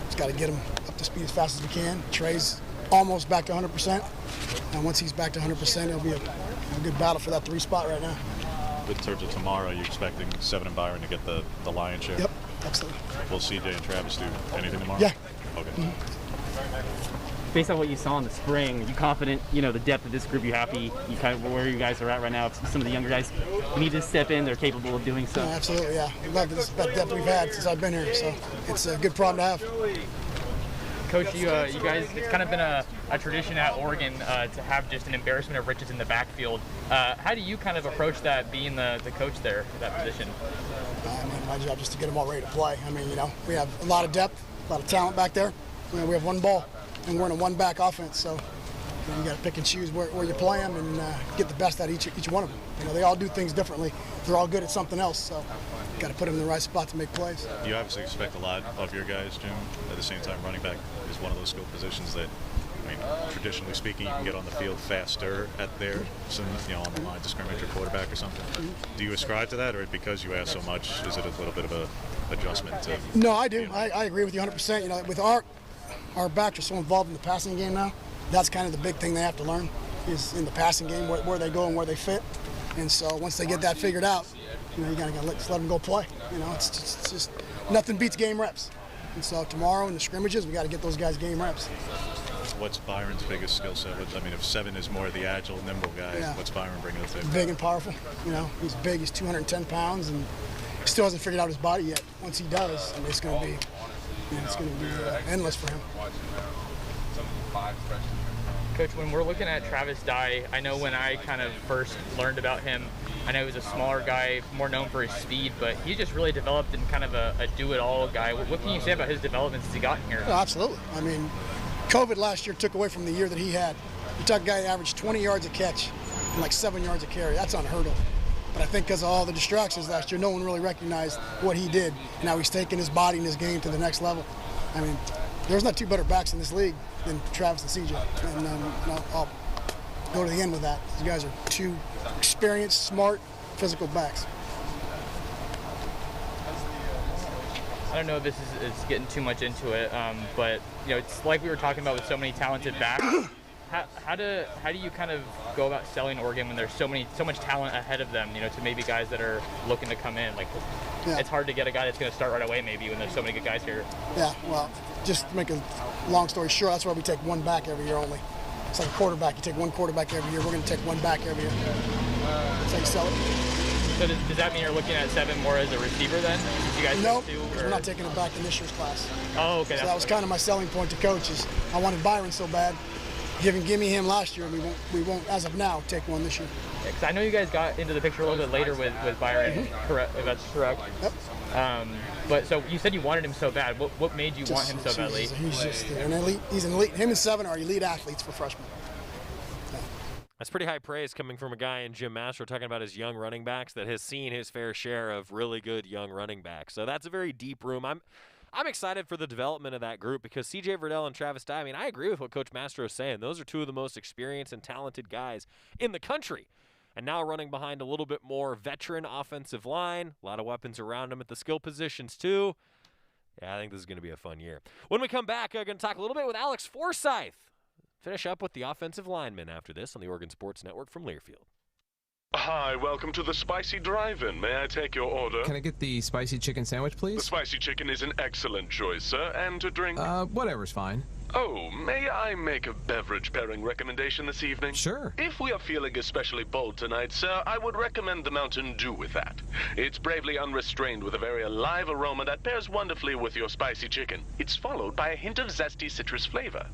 Just got to get them up to speed as fast as we can. Trey's almost back to 100%, and once he's back to 100%, it'll be a good battle for that 3 spot right now. In terms of tomorrow, you're expecting Seven and Byron to get the lion's share? Yep, absolutely. Will CJ and Travis do anything tomorrow? Yeah. Okay. Mm-hmm. Based on what you saw in the spring, you confident, you know, the depth of this group, you happy, you kind of where you guys are at right now? If some of the younger guys need to step in, they're capable of doing so. Yeah, absolutely, yeah. I love this depth we've had since I've been here, so it's a good problem to have. Coach, you guys, it's kind of been a tradition at Oregon to have just an embarrassment of riches in the backfield. How do you kind of approach that, being the coach there for that position? I mean, my job is just to get them all ready to play. I mean, you know, we have a lot of depth, a lot of talent back there. You know, we have one ball, and we're in a one-back offense, so you got to pick and choose where you play them and get the best out of each one of them. You know, they all do things differently. They're all good at something else, so you got to put them in the right spot to make plays. You obviously expect a lot of your guys, Jim. At the same time, running back is one of those skill positions that, I mean, traditionally speaking, you can get on the field faster at there, so, you know, on the line to scrimmage or quarterback or something. Mm-hmm. Do you ascribe to that, or because you ask so much, is it a little bit of a adjustment to? No, I do. I agree with you 100%. You know, with our backs are so involved in the passing game now. That's kind of the big thing they have to learn is in the passing game where they go and where they fit. And so once they get that figured out, you know, you gotta let them go play. You know, it's just nothing beats game reps. And so tomorrow in the scrimmages, we got to get those guys game reps. What's Byron's biggest skill set? I mean, if Seven is more the agile, nimble guy, yeah. What's Byron bringing to the table? Big and powerful. You know, he's big. He's 210 pounds, and he still hasn't figured out his body yet. Once he does, I mean, it's going to be, endless for him. Coach, when we're looking at Travis Dye, I know when I kind of first learned about him, I know he was a smaller guy, more known for his speed, but he just really developed in kind of a do-it-all guy. What can you say about his development since he got here? Oh, absolutely. I mean, COVID last year took away from the year that he had. You talk a guy that averaged 20 yards a catch and like 7 yards a carry. That's unheard of. But I think because of all the distractions last year, no one really recognized what he did. Now he's taken his body and his game to the next level. I mean, there's not two better backs in this league than Travis and CJ. And I'll go to the end with that. These guys are two experienced, smart, physical backs. I don't know if this is getting too much into it, but it's like we were talking about with so many talented backs. How do you kind of go about selling Oregon when there's so much talent ahead of them? To maybe guys that are looking to come in. It's hard to get a guy that's going to start right away maybe when there's so many good guys here. Yeah, well, just to make a long story short, that's why we take one back every year only. It's like a quarterback. You take one quarterback every year. We're going to take one back every year. That's how you sell it. So does that mean you're looking at 7 more as a receiver then? You guys nope, we're not taking him back in this year's class. Oh, okay. So that was kind of my selling point to coaches. I wanted Byron so bad. Give me him last year, and we won't, as of now, take one this year. Yeah, 'cause I know you guys got into the picture a little bit later with Byron, correct? If that's correct. Yep. But so you said you wanted him so bad. What made you want him so badly? He's just an elite. He's an elite. Him and 7 are elite athletes for freshmen. That's pretty high praise coming from a guy in Jim Mastro talking about his young running backs that has seen his fair share of really good young running backs. So that's a very deep room. I'm excited for the development of that group because C.J. Verdell and Travis Dye, I agree with what Coach Mastro is saying. Those are 2 of the most experienced and talented guys in the country. And now running behind a little bit more veteran offensive line, a lot of weapons around them at the skill positions too. Yeah, I think this is going to be a fun year. When we come back, I'm going to talk a little bit with Alex Forsyth. Finish up with the offensive linemen after this on the Oregon Sports Network from Learfield. Hi, welcome to the Spicy Drive-In. May I take your order? Can I get the spicy chicken sandwich, please? The spicy chicken is an excellent choice, sir. And to drink? Whatever's fine. Oh, may I make a beverage pairing recommendation this evening? Sure. If we are feeling especially bold tonight, sir, I would recommend the Mountain Dew with that. It's bravely unrestrained with a very alive aroma that pairs wonderfully with your spicy chicken. It's followed by a hint of zesty citrus flavor.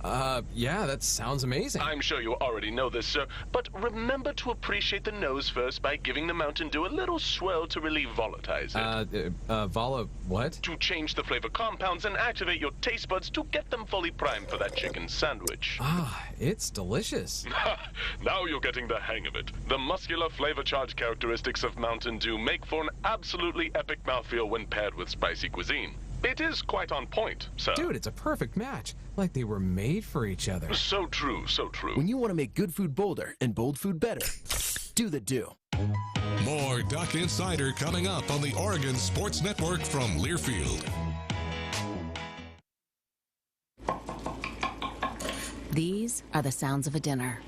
Yeah, that sounds amazing. I'm sure you already know this, sir, but remember to appreciate the nose first by giving the Mountain Dew a little swirl to relieve volatilize it. What? To change the flavor compounds and activate your taste buds to get them fully primed for that chicken sandwich. It's delicious. Now you're getting the hang of it. The muscular flavor charge characteristics of Mountain Dew make for an absolutely epic mouthfeel when paired with spicy cuisine. It is quite on point, sir. Dude, it's a perfect match. Like they were made for each other. So true, so true. When you want to make good food bolder and bold food better, do the Dew. More Duck Insider coming up on the Oregon Sports Network from Learfield. These are the sounds of a dinner.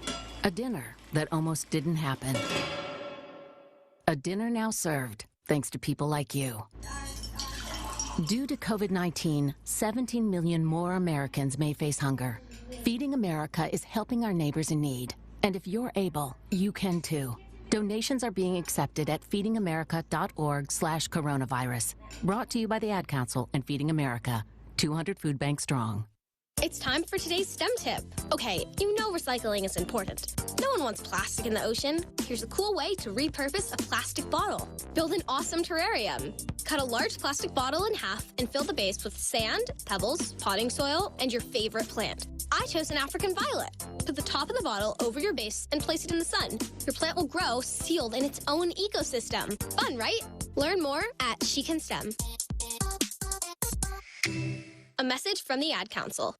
A dinner that almost didn't happen. A dinner now served, thanks to people like you. Due to COVID-19, 17 million more Americans may face hunger. Feeding America is helping our neighbors in need. And if you're able, you can too. Donations are being accepted at feedingamerica.org/coronavirus. Brought to you by the Ad Council and Feeding America, 200 food banks strong. It's time for today's STEM tip. Okay, you know recycling is important. No one wants plastic in the ocean. Here's a cool way to repurpose a plastic bottle. Build an awesome terrarium. Cut a large plastic bottle in half and fill the base with sand, pebbles, potting soil, and your favorite plant. I chose an African violet. Put the top of the bottle over your base and place it in the sun. Your plant will grow sealed in its own ecosystem. Fun, right? Learn more at She Can STEM. A message from the Ad Council.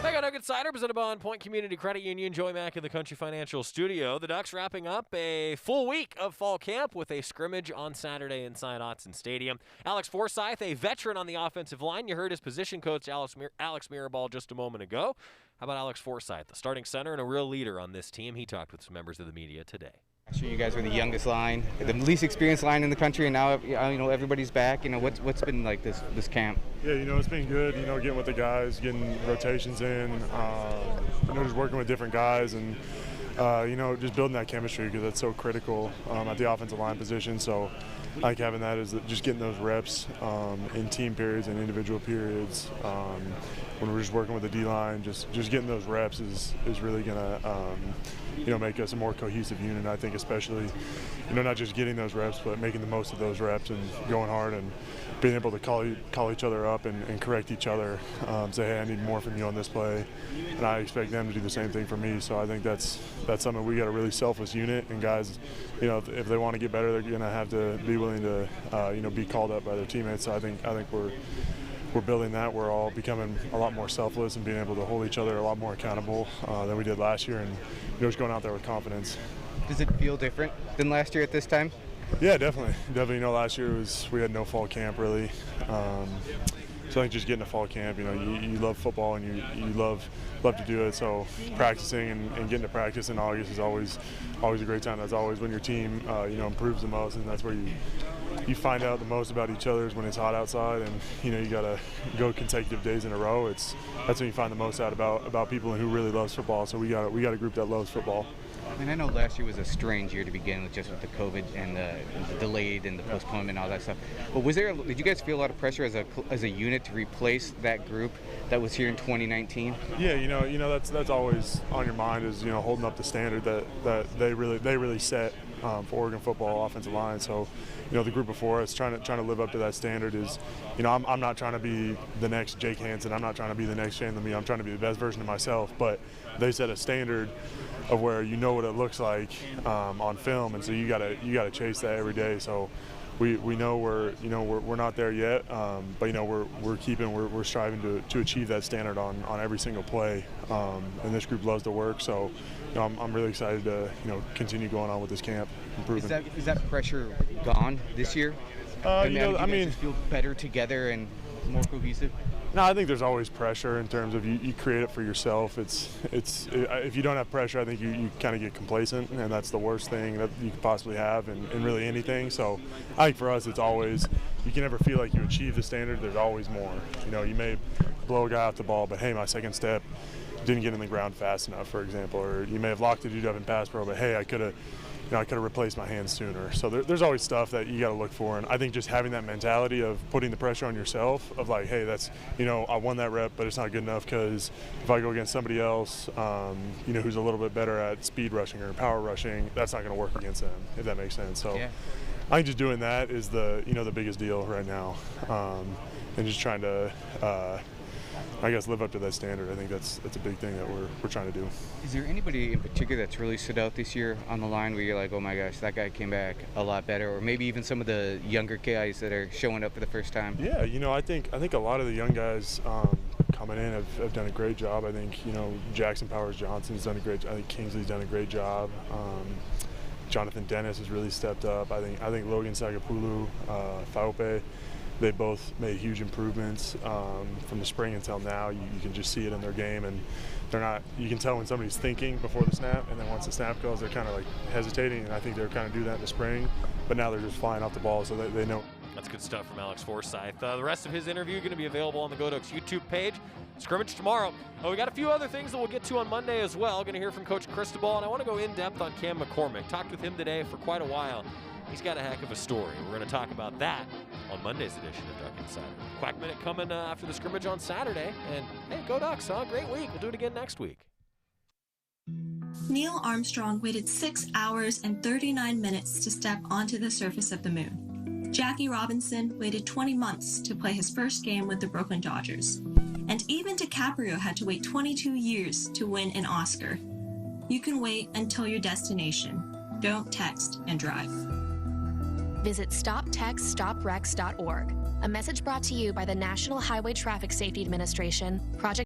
Back on Duck Insider, presented by On Point Community Credit Union. Joey Mack in the Country Financial Studio. The Ducks wrapping up a full week of fall camp with a scrimmage on Saturday inside Autzen Stadium. Alex Forsyth, a veteran on the offensive line. You heard his position coach, Alex Mirabal, just a moment ago. How about Alex Forsyth, the starting center and a real leader on this team? He talked with some members of the media today. Last year you guys were the youngest line, the least experienced line in the country, and now everybody's back. What's been like this camp? Yeah, it's been good. Getting with the guys, getting rotations in, just working with different guys, and just building that chemistry because that's so critical at the offensive line position. So I like having that is just getting those reps in team periods and individual periods. When we're just working with the D-line, just getting those reps is really going to make us a more cohesive unit. I think especially, not just getting those reps, but making the most of those reps and going hard and being able to call each other up and correct each other, say, hey, I need more from you on this play, and I expect them to do the same thing for me. So I think that's something we got a really selfless unit, and guys, if they want to get better, they're going to have to be willing to, be called up by their teammates. So I think we're building that. We're all becoming a lot more selfless and being able to hold each other a lot more accountable than we did last year, and just going out there with confidence. Does it feel different than last year at this time? Yeah, definitely. Last year we had no fall camp really. So I think just getting to fall camp, you love football and you love to do it. So practicing and getting to practice in August is always a great time. That's always when your team improves the most, and that's where you find out the most about each other is when it's hot outside, and you gotta go consecutive days in a row. That's when you find the most out about people and who really loves football. So we got a group that loves football. And I know last year was a strange year to begin with, just with the COVID and the delayed and the postponement and all that stuff. But did you guys feel a lot of pressure as a unit to replace that group that was here in 2019? Yeah, that's always on your mind is holding up the standard that they really set for Oregon football offensive line. So the group before us trying to live up to that standard is, I'm not trying to be the next Jake Hansen. I'm not trying to be the next Shane Lemieux. I'm trying to be the best version of myself. But they set a standard of where what it looks like on film, and so you gotta chase that every day. So we know we're not there yet, but we're striving to achieve that standard on every single play, and this group loves to work. So I'm really excited to continue going on with this camp, improving. Is that pressure gone this year? Do you guys just feel better together and more cohesive? No, I think there's always pressure in terms of you create it for yourself. It's if you don't have pressure, I think you kind of get complacent, and that's the worst thing that you could possibly have in really anything. So I think for us, it's always, you can never feel like you achieve the standard. There's always more. You may blow a guy off the ball, but hey, my second step didn't get in the ground fast enough, for example, or you may have locked a dude up in pass pro, but hey, I could have replaced my hands sooner. So there's always stuff that you got to look for, and I think just having that mentality of putting the pressure on yourself of like, hey, that's I won that rep, but it's not good enough because if I go against somebody else, who's a little bit better at speed rushing or power rushing, that's not going to work against them, if that makes sense. So yeah. I think just doing that is the biggest deal right now, and just trying to. Live up to that standard. I think that's a big thing that we're trying to do. Is there anybody in particular that's really stood out this year on the line where you're like, oh my gosh, that guy came back a lot better, or maybe even some of the younger guys that are showing up for the first time? Yeah, I think a lot of the young guys coming in have done a great job. I think Jackson Powers Johnson's done a great job. I think Kingsley's done a great job. Jonathan Dennis has really stepped up. I think Logan Sagapulu, Faupe. They both made huge improvements from the spring until now. You can just see it in their game, and they're not. You can tell when somebody's thinking before the snap, and then once the snap goes, they're kind of like hesitating. And I think they're kind of do that in the spring, but now they're just flying off the ball, so they know. That's good stuff from Alex Forsyth. The rest of his interview going to be available on the Go Ducks YouTube page. Scrimmage tomorrow. We got a few other things that we'll get to on Monday as well. Going to hear from Coach Cristobal, and I want to go in depth on Cam McCormick. Talked with him today for quite a while. He's got a heck of a story. We're going to talk about that on Monday's edition of Duck Insider. Quack Minute coming after the scrimmage on Saturday. And hey, go Ducks, huh? Great week. We'll do it again next week. Neil Armstrong waited 6 hours and 39 minutes to step onto the surface of the moon. Jackie Robinson waited 20 months to play his first game with the Brooklyn Dodgers. And even DiCaprio had to wait 22 years to win an Oscar. You can wait until your destination. Don't text and drive. Visit StopTextStopWrecks.org. A message brought to you by the National Highway Traffic Safety Administration, Project